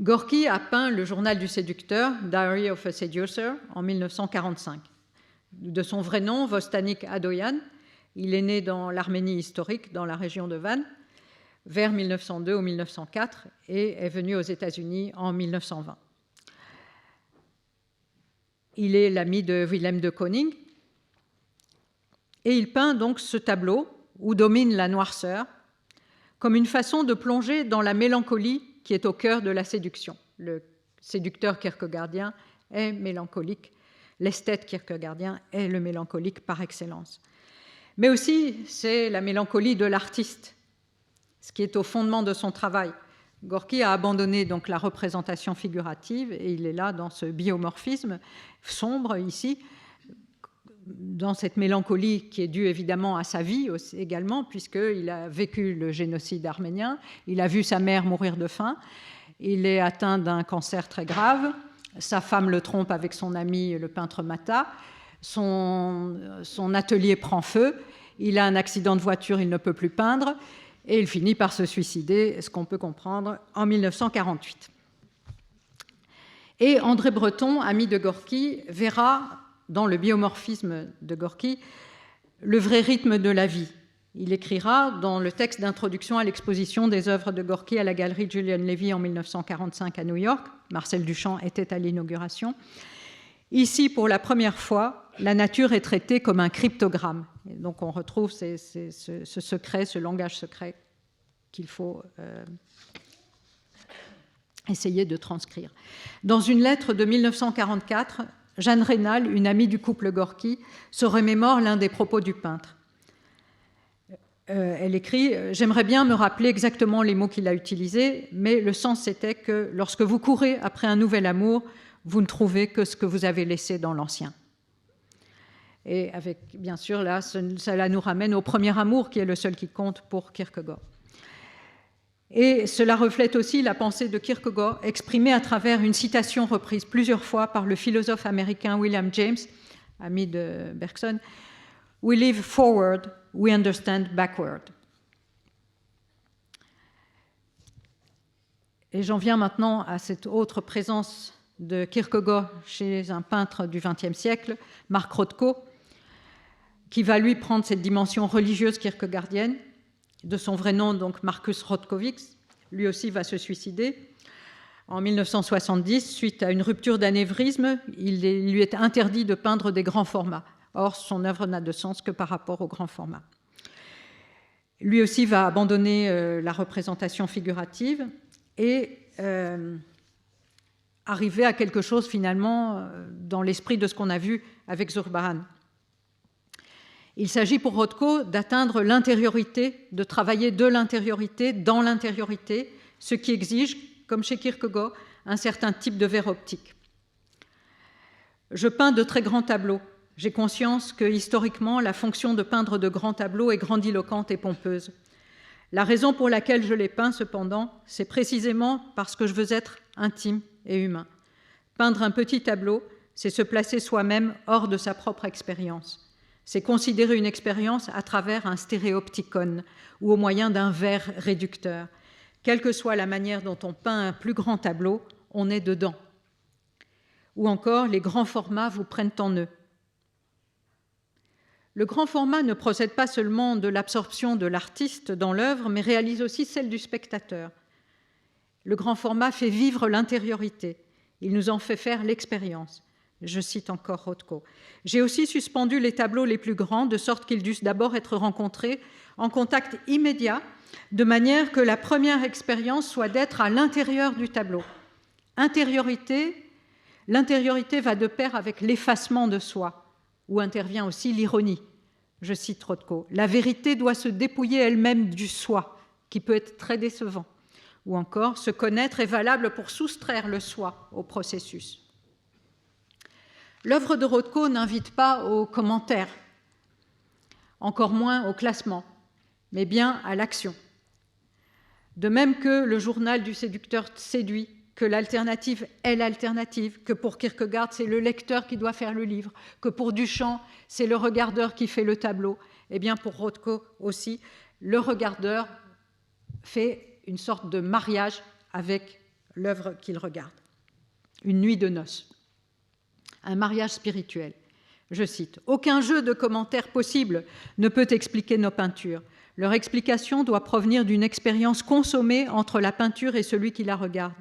Gorky a peint le journal du séducteur, Diary of a Seducer, en 1945. De son vrai nom, Vostanik Adoyan, il est né dans l'Arménie historique, dans la région de Van, vers 1902 ou 1904, et est venu aux États-Unis en 1920. Il est l'ami de Willem de Koning, et il peint donc ce tableau où domine la noirceur, comme une façon de plonger dans la mélancolie qui est au cœur de la séduction. Le séducteur kierkegaardien est mélancolique, l'esthète kierkegaardien est le mélancolique par excellence. Mais aussi, c'est la mélancolie de l'artiste, ce qui est au fondement de son travail. Gorky a abandonné donc la représentation figurative et il est là dans ce biomorphisme sombre ici, dans cette mélancolie qui est due évidemment à sa vie aussi, également, puisqu'il a vécu le génocide arménien, il a vu sa mère mourir de faim, il est atteint d'un cancer très grave, sa femme le trompe avec son ami le peintre Mata, son atelier prend feu, il a un accident de voiture, il ne peut plus peindre, et il finit par se suicider, ce qu'on peut comprendre, en 1948. Et André Breton, ami de Gorky, verra dans le biomorphisme de Gorky le vrai rythme de la vie. Il écrira dans le texte d'introduction à l'exposition des œuvres de Gorky à la galerie Julian Levy en 1945 à New York. Marcel Duchamp était à l'inauguration. Ici, pour la première fois, la nature est traitée comme un cryptogramme. Et donc on retrouve ce secret, ce langage secret qu'il faut essayer de transcrire. Dans une lettre de 1944, Jeanne Rénal, une amie du couple Gorky, se remémore l'un des propos du peintre. Elle écrit « J'aimerais bien me rappeler exactement les mots qu'il a utilisés, mais le sens c'était que lorsque vous courez après un nouvel amour, vous ne trouvez que ce que vous avez laissé dans l'ancien. » Et avec, bien sûr, là, cela nous ramène au premier amour, qui est le seul qui compte pour Kierkegaard. Et cela reflète aussi la pensée de Kierkegaard exprimée à travers une citation reprise plusieurs fois par le philosophe américain William James, ami de Bergson, « We live forward, we understand backward ». Et j'en viens maintenant à cette autre présence de Kierkegaard chez un peintre du XXe siècle, Mark Rothko, qui va lui prendre cette dimension religieuse kierkegaardienne. De son vrai nom, donc Marcus Rothkowicz, lui aussi va se suicider. En 1970, suite à une rupture d'anévrisme, il lui est interdit de peindre des grands formats. Or, son œuvre n'a de sens que par rapport aux grands formats. Lui aussi va abandonner la représentation figurative et arriver à quelque chose finalement dans l'esprit de ce qu'on a vu avec Zurbaran. Il s'agit pour Rothko d'atteindre l'intériorité, de travailler de l'intériorité, dans l'intériorité, ce qui exige, comme chez Kierkegaard, un certain type de verre optique. Je peins de très grands tableaux, J'ai conscience que, historiquement, la fonction de peindre de grands tableaux est grandiloquente et pompeuse. La raison pour laquelle je les peins, cependant, c'est précisément parce que je veux être intime et humain. Peindre un petit tableau, c'est se placer soi-même hors de sa propre expérience. C'est considérer une expérience à travers un stéréopticon ou au moyen d'un verre réducteur. Quelle que soit la manière dont on peint un plus grand tableau, on est dedans. Ou encore, les grands formats vous prennent en eux. Le grand format ne procède pas seulement de l'absorption de l'artiste dans l'œuvre, mais réalise aussi celle du spectateur. Le grand format fait vivre l'intériorité. Il nous en fait faire l'expérience. Je cite encore Rothko. J'ai aussi suspendu les tableaux les plus grands, de sorte qu'ils dussent d'abord être rencontrés en contact immédiat, de manière que la première expérience soit d'être à l'intérieur du tableau. L'intériorité va de pair avec l'effacement de soi, où intervient aussi l'ironie. Je cite Rothko. La vérité doit se dépouiller elle-même du soi, qui peut être très décevant. Ou encore, se connaître est valable pour soustraire le soi au processus. L'œuvre de Rothko n'invite pas aux commentaires, encore moins au classement, mais bien à l'action. De même que le journal du séducteur séduit, que l'alternative est l'alternative, que pour Kierkegaard, c'est le lecteur qui doit faire le livre, que pour Duchamp, c'est le regardeur qui fait le tableau. Eh bien, pour Rothko aussi, le regardeur fait une sorte de mariage avec l'œuvre qu'il regarde. Une nuit de noces. Un mariage spirituel. Je cite, « Aucun jeu de commentaires possible ne peut expliquer nos peintures. Leur explication doit provenir d'une expérience consommée entre la peinture et celui qui la regarde.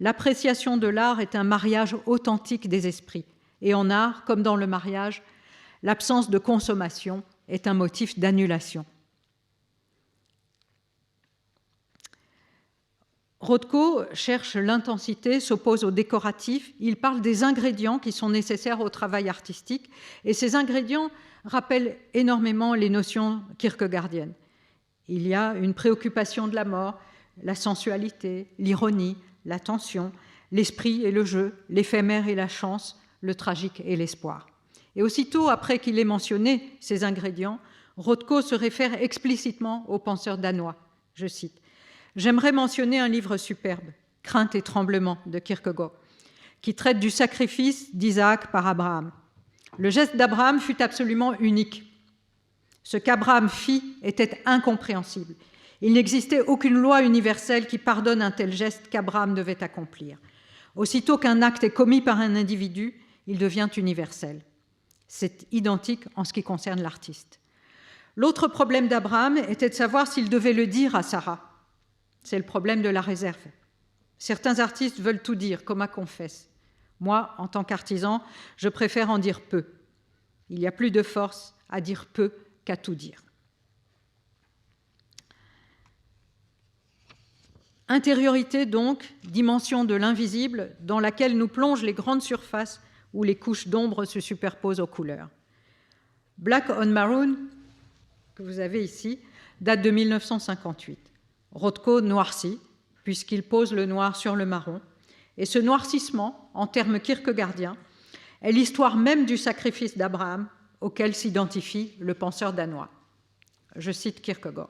L'appréciation de l'art est un mariage authentique des esprits. Et en art, comme dans le mariage, l'absence de consommation est un motif d'annulation. » Rothko cherche l'intensité, s'oppose au décoratif. Il parle des ingrédients qui sont nécessaires au travail artistique. Et ces ingrédients rappellent énormément les notions kierkegaardiennes. Il y a une préoccupation de la mort, la sensualité, l'ironie, la tension, l'esprit et le jeu, l'éphémère et la chance, le tragique et l'espoir. Et aussitôt après qu'il ait mentionné ces ingrédients, Rothko se réfère explicitement au penseur danois. Je cite, « J'aimerais mentionner un livre superbe, Crainte et tremblement de Kierkegaard, qui traite du sacrifice d'Isaac par Abraham. Le geste d'Abraham fut absolument unique. Ce qu'Abraham fit était incompréhensible. Il n'existait aucune loi universelle qui pardonne un tel geste qu'Abraham devait accomplir. Aussitôt qu'un acte est commis par un individu, il devient universel. C'est identique en ce qui concerne l'artiste. L'autre problème d'Abraham était de savoir s'il devait le dire à Sarah. C'est le problème de la réserve. Certains artistes veulent tout dire, comme à Confesse. Moi, en tant qu'artisan, je préfère en dire peu. Il y a plus de force à dire peu qu'à tout dire. Intériorité donc, dimension de l'invisible dans laquelle nous plongent les grandes surfaces où les couches d'ombre se superposent aux couleurs. Black on Maroon, que vous avez ici, date de 1958. Rothko noircit, puisqu'il pose le noir sur le marron. Et ce noircissement, en termes kierkegaardiens, est l'histoire même du sacrifice d'Abraham auquel s'identifie le penseur danois. Je cite Kierkegaard.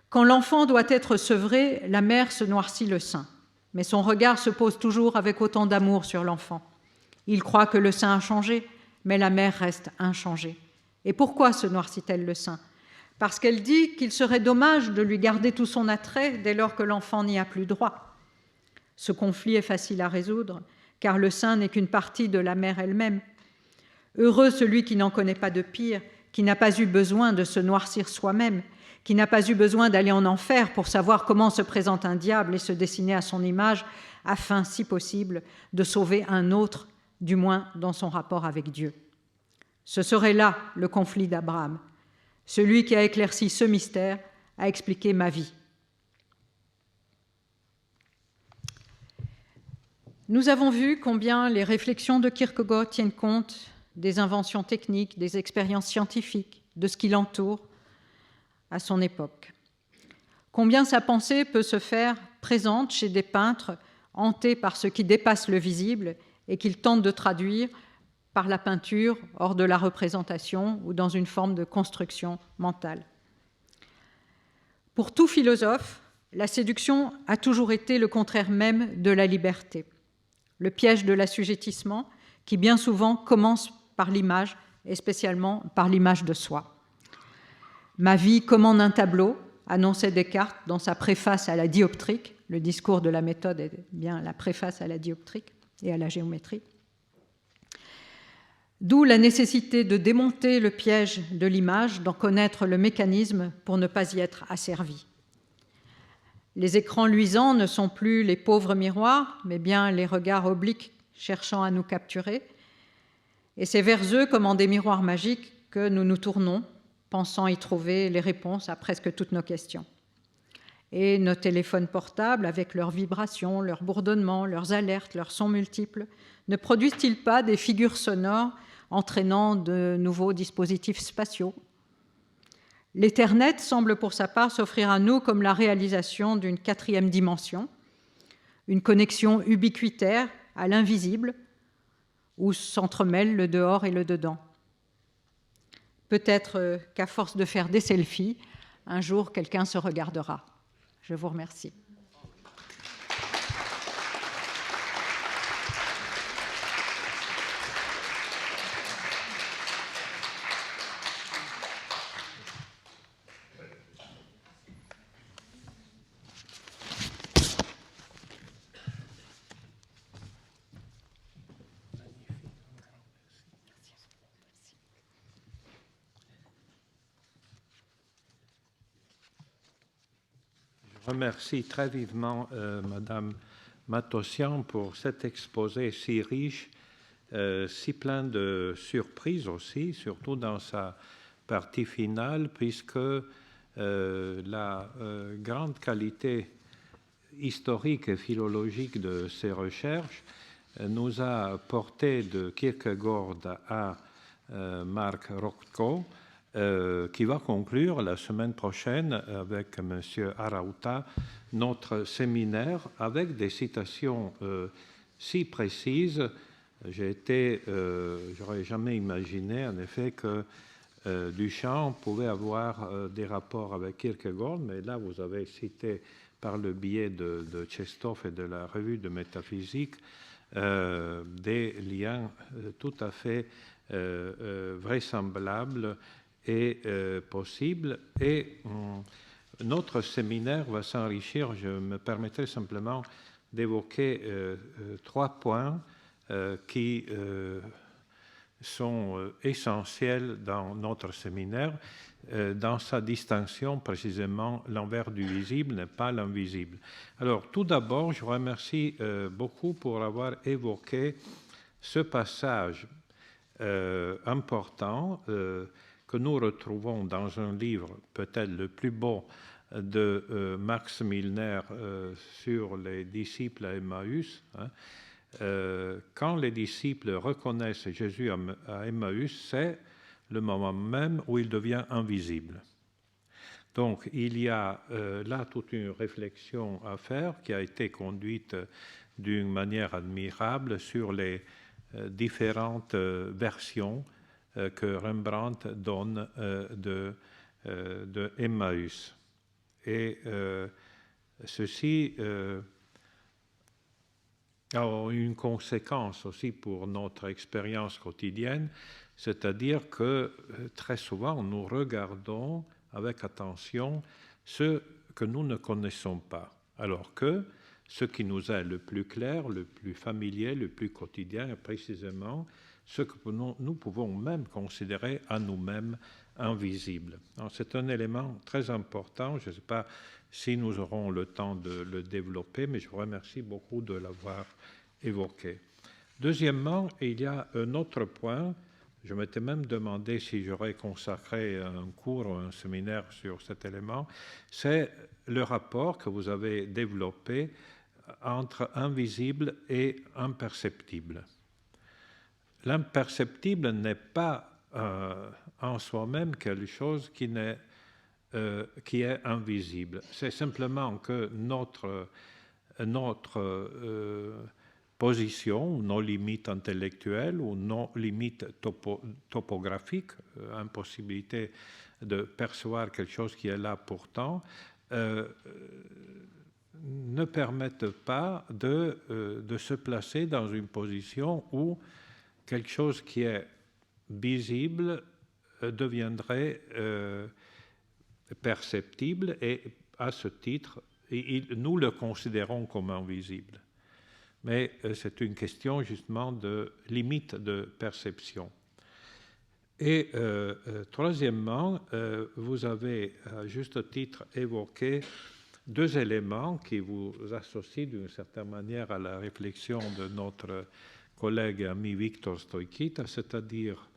Quand l'enfant doit être sevré, la mère se noircit le sein, mais son regard se pose toujours avec autant d'amour sur l'enfant. Il croit que le sein a changé, mais la mère reste inchangée. Et pourquoi se noircit-elle le sein ? Parce qu'elle dit qu'il serait dommage de lui garder tout son attrait dès lors que l'enfant n'y a plus droit. Ce conflit est facile à résoudre, car le sein n'est qu'une partie de la mère elle-même. Heureux celui qui n'en connaît pas de pire, qui n'a pas eu besoin de se noircir soi-même, qui n'a pas eu besoin d'aller en enfer pour savoir comment se présente un diable et se dessiner à son image, afin, si possible, de sauver un autre, du moins dans son rapport avec Dieu. Ce serait là le conflit d'Abraham. Celui qui a éclairci ce mystère a expliqué ma vie. Nous avons vu combien les réflexions de Kierkegaard tiennent compte des inventions techniques, des expériences scientifiques, de ce qui l'entoure à son époque. Combien sa pensée peut se faire présente chez des peintres hantés par ce qui dépasse le visible et qu'ils tentent de traduire par la peinture, hors de la représentation ou dans une forme de construction mentale. Pour tout philosophe, la séduction a toujours été le contraire même de la liberté. Le piège de l'assujettissement qui bien souvent commence par l'image et spécialement par l'image de soi. Ma vie commande un tableau, annonçait Descartes dans sa préface à la dioptrique. Le discours de la méthode est bien la préface à la dioptrique et à la géométrie. D'où la nécessité de démonter le piège de l'image, d'en connaître le mécanisme pour ne pas y être asservi. Les écrans luisants ne sont plus les pauvres miroirs, mais bien les regards obliques cherchant à nous capturer. Et c'est vers eux, comme en des miroirs magiques, que nous nous tournons, pensant y trouver les réponses à presque toutes nos questions. Et nos téléphones portables, avec leurs vibrations, leurs bourdonnements, leurs alertes, leurs sons multiples, ne produisent-ils pas des figures sonores entraînant de nouveaux dispositifs spatiaux? L'Ethernet semble pour sa part s'offrir à nous comme la réalisation d'une 4e dimension, une connexion ubiquitaire à l'invisible, où s'entremêlent le dehors et le dedans. Peut-être qu'à force de faire des selfies, un jour quelqu'un se regardera. Je vous remercie. Je remercie très vivement Madame Matossian pour cet exposé si riche, si plein de surprises aussi, surtout dans sa partie finale, puisque la grande qualité historique et philologique de ses recherches nous a porté de Kierkegaard à Mark Rothko, qui va conclure la semaine prochaine avec M. Arauta notre séminaire avec des citations si précises. J'aurais jamais imaginé en effet que Duchamp pouvait avoir des rapports avec Kierkegaard, mais là vous avez cité par le biais de Tchestov et de la revue de métaphysique des liens tout à fait vraisemblables et possible. Et notre séminaire va s'enrichir. Je me permettrai simplement d'évoquer 3 points qui sont essentiels dans notre séminaire, dans sa distinction précisément l'envers du visible n'est pas l'invisible. Alors tout d'abord, je vous remercie beaucoup pour avoir évoqué ce passage important que nous retrouvons dans un livre peut-être le plus beau de Max Milner sur les disciples à Emmaüs. Quand les disciples reconnaissent Jésus à Emmaüs, c'est le moment même où il devient invisible. Donc il y a là toute une réflexion à faire qui a été conduite d'une manière admirable sur les différentes versions que Rembrandt donne de Emmaüs. Et ceci a une conséquence aussi pour notre expérience quotidienne, c'est-à-dire que très souvent nous regardons avec attention ce que nous ne connaissons pas, alors que ce qui nous est le plus clair, le plus familier, le plus quotidien est précisément ce que nous pouvons même considérer à nous-mêmes invisible. C'est un élément très important. Je ne sais pas si nous aurons le temps de le développer, mais je vous remercie beaucoup de l'avoir évoqué. Deuxièmement, il y a un autre point. Je m'étais même demandé si j'aurais consacré un cours ou un séminaire sur cet élément. C'est le rapport que vous avez développé entre invisible et imperceptible. L'imperceptible n'est pas en soi-même quelque chose qui est invisible. C'est simplement que notre positions, nos limites intellectuelles ou nos limites topographiques, impossibilité de percevoir quelque chose qui est là pourtant, ne permettent pas de se placer dans une position où quelque chose qui est visible deviendrait perceptible et à ce titre, nous le considérons comme invisible. Mais c'est une question justement de limite de perception. Et troisièmement, vous avez à juste titre évoqué deux éléments qui vous associent d'une certaine manière à la réflexion de notre collègue et ami Viktor Stoïkita, c'est-à-dire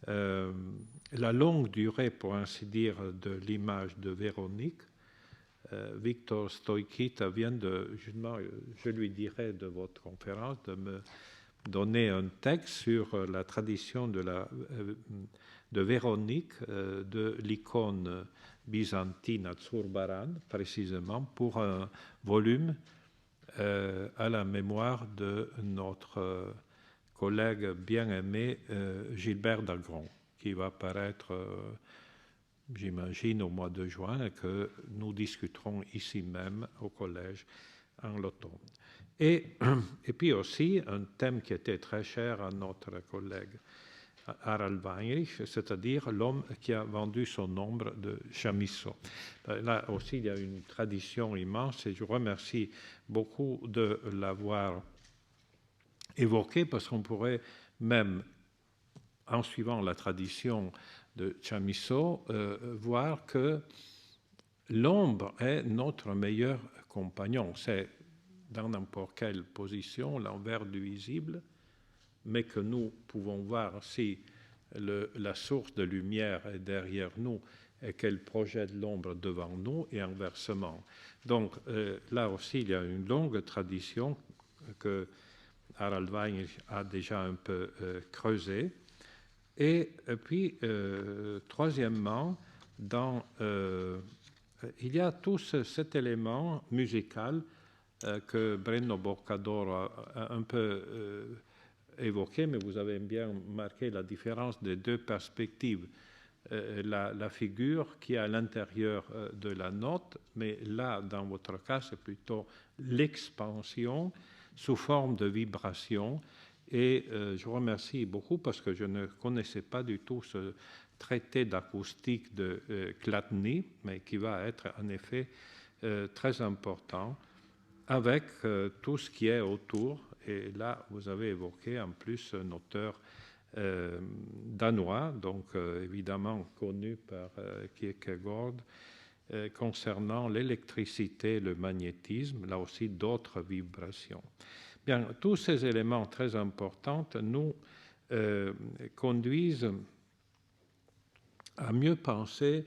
la longue durée, pour ainsi dire, de l'image de Véronique. Viktor Stoïkita vient justement, je lui dirai de votre conférence, de me donner un texte sur la tradition de Véronique, de l'icône byzantine à Zurbaran, précisément, pour un volume à la mémoire de notre collègue bien-aimé Gilbert Dagron, qui va paraître, j'imagine, au mois de juin, et que nous discuterons ici même au collège en l'automne. Et puis aussi un thème qui était très cher à notre collègue Harald Weinrich, c'est-à-dire l'homme qui a vendu son ombre de Chamisso. Là aussi, il y a une tradition immense et je remercie beaucoup de l'avoir évoqué parce qu'on pourrait même, en suivant la tradition de Chamisso, voir que l'ombre est notre meilleur compagnon. C'est dans n'importe quelle position l'envers du visible, mais que nous pouvons voir si la source de lumière est derrière nous et qu'elle projette l'ombre devant nous et inversement. Donc là aussi, il y a une longue tradition que Harald Weinrich a déjà un peu creusée. Et puis, troisièmement, il y a tout cet élément musical que Brenno Boccadoro a un peu évoqué, mais vous avez bien marqué la différence des deux perspectives. La figure qui est à l'intérieur de la note, mais là, dans votre cas, c'est plutôt l'expansion sous forme de vibration. Et je vous remercie beaucoup parce que je ne connaissais pas du tout ce traité d'acoustique de Chladni, mais qui va être en effet très important avec tout ce qui est autour. Et là, vous avez évoqué en plus un auteur danois, donc évidemment connu par Kierkegaard, concernant l'électricité, le magnétisme, là aussi d'autres vibrations. Bien, tous ces éléments très importants nous conduisent à mieux penser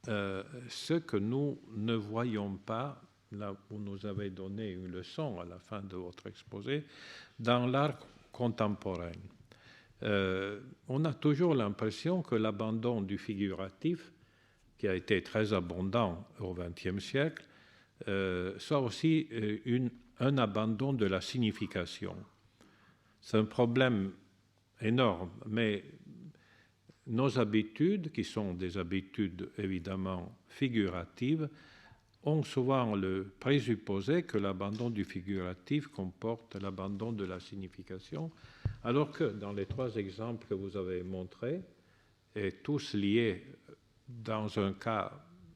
ce que nous ne voyons pas. Là, vous nous avez donné une leçon à la fin de votre exposé, dans l'art contemporain. On a toujours l'impression que l'abandon du figuratif, qui a été très abondant au XXe siècle, soit aussi un abandon de la signification. C'est un problème énorme, mais nos habitudes, qui sont des habitudes évidemment figuratives, ont souvent le présupposé que l'abandon du figuratif comporte l'abandon de la signification, alors que dans les trois exemples que vous avez montrés, et tous liés dans un cas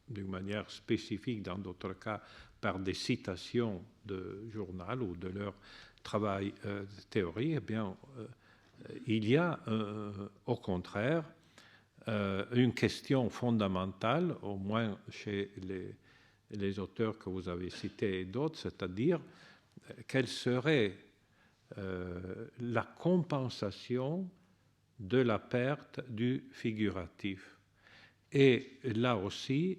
d'une manière spécifique, dans d'autres cas par des citations de journal ou de leur travail de théorie, eh bien, il y a au contraire une question fondamentale, au moins chez les auteurs que vous avez cités et d'autres, c'est-à-dire quelle serait la compensation de la perte du figuratif. Et là aussi,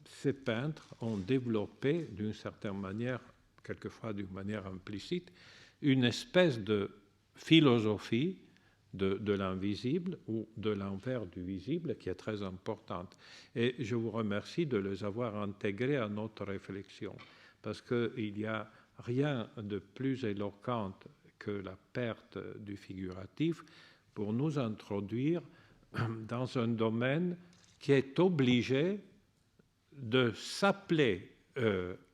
ces peintres ont développé d'une certaine manière, quelquefois d'une manière implicite, une espèce de philosophie de l'invisible ou de l'envers du visible qui est très importante. Et je vous remercie de les avoir intégrés à notre réflexion, parce qu'il y a rien de plus éloquent que la perte du figuratif pour nous introduire dans un domaine qui est obligé de s'appeler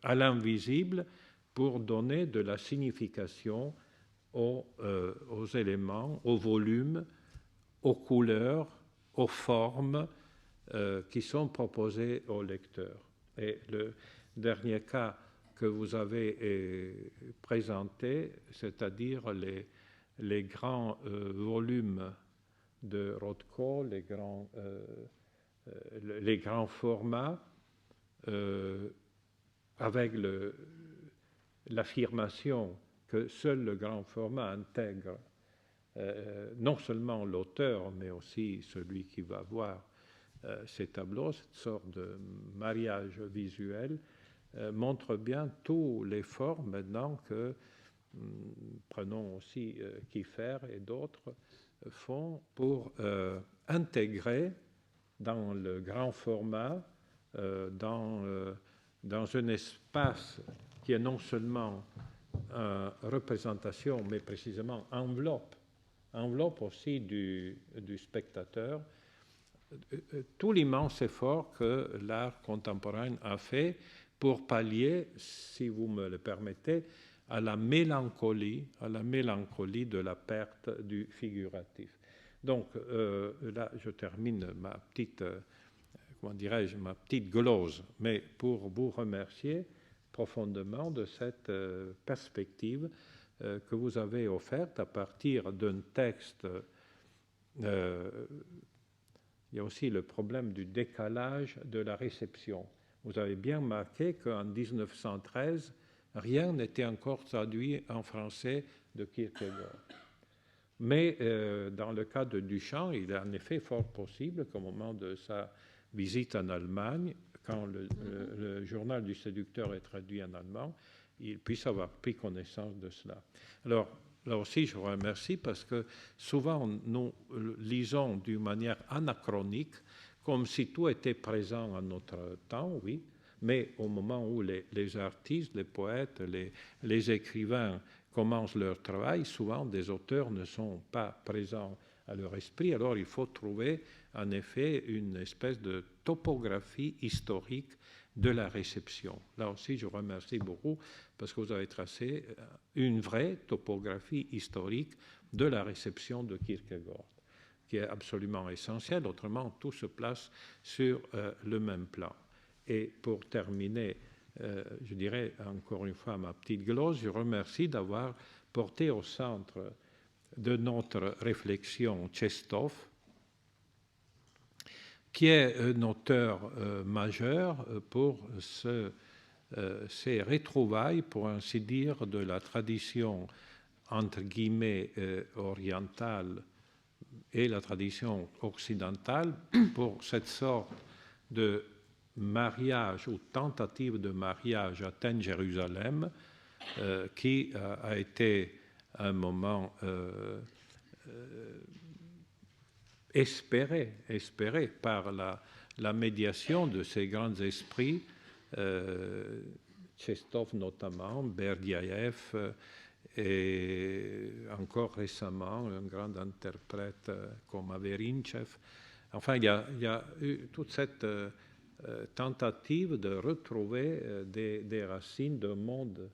à l'invisible pour donner de la signification aux éléments, aux volumes, aux couleurs, aux formes qui sont proposées au lecteur. Et le dernier cas que vous avez présenté, c'est-à-dire les grands volumes de Rothko, les grands formats, avec l'affirmation que seul le grand format intègre non seulement l'auteur, mais aussi celui qui va voir ces tableaux, cette sorte de mariage visuel, montre bien tous les efforts maintenant que, prenons aussi Kiefer et d'autres, font pour intégrer dans le grand format, dans un espace qui est non seulement représentation, mais précisément enveloppe aussi du spectateur, tout l'immense effort que l'art contemporain a fait pour pallier, si vous me le permettez, à la mélancolie de la perte du figuratif. Donc là, je termine ma petite, ma petite glose, mais pour vous remercier profondément de cette perspective que vous avez offerte à partir d'un texte. Il y a aussi le problème du décalage de la réception. Vous avez bien marqué qu'en 1913, rien n'était encore traduit en français de Kierkegaard. Mais dans le cas de Duchamp, il est en effet fort possible qu'au moment de sa visite en Allemagne, quand le journal du séducteur est traduit en allemand, il puisse avoir pris connaissance de cela. Alors, là aussi, je vous remercie parce que souvent, nous lisons d'une manière anachronique, comme si tout était présent à notre temps, oui, mais au moment où les artistes, les poètes, les écrivains commencent leur travail, souvent des auteurs ne sont pas présents à leur esprit. Alors, il faut trouver, en effet, une espèce de topographie historique de la réception. Là aussi, je vous remercie beaucoup parce que vous avez tracé une vraie topographie historique de la réception de Kierkegaard, qui est absolument essentielle. Autrement, tout se place sur le même plan. Et pour terminer, je dirais encore une fois ma petite glose, je remercie d'avoir porté au centre de notre réflexion Tchekhov, qui est un auteur majeur pour ces retrouvailles, pour ainsi dire, de la tradition entre guillemets orientale et la tradition occidentale, pour cette sorte de mariage ou tentative de mariage Athènes-Jérusalem, qui a été un moment espéré par la médiation de ces grands esprits, Tchekhov notamment, Berdiaïev, et encore récemment un grand interprète comme Averinchev. Enfin, il y a eu toute cette tentative de retrouver des racines d'un monde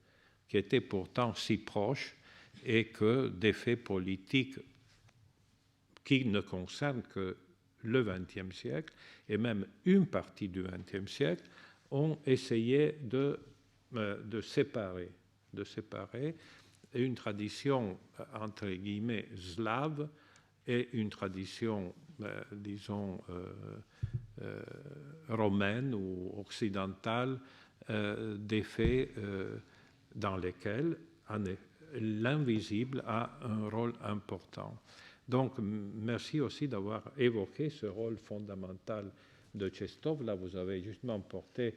qui était pourtant si proche et que des faits politiques qui ne concernent que le XXe siècle et même une partie du XXe siècle ont essayé de séparer une tradition entre guillemets slave et une tradition, disons, romaine ou occidentale, des faits dans lesquels l'invisible a un rôle important. Donc, merci aussi d'avoir évoqué ce rôle fondamental de Tchekhov. Là, vous avez justement porté,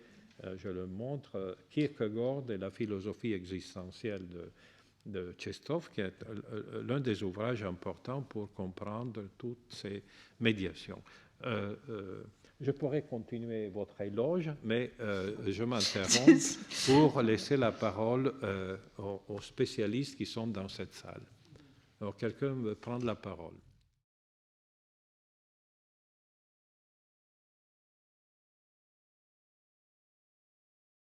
je le montre, Kierkegaard et la philosophie existentielle de Tchekhov, qui est l'un des ouvrages importants pour comprendre toutes ces médiations. Je pourrais continuer votre éloge, mais je m'interromps pour laisser la parole aux spécialistes qui sont dans cette salle. Alors, quelqu'un veut prendre la parole?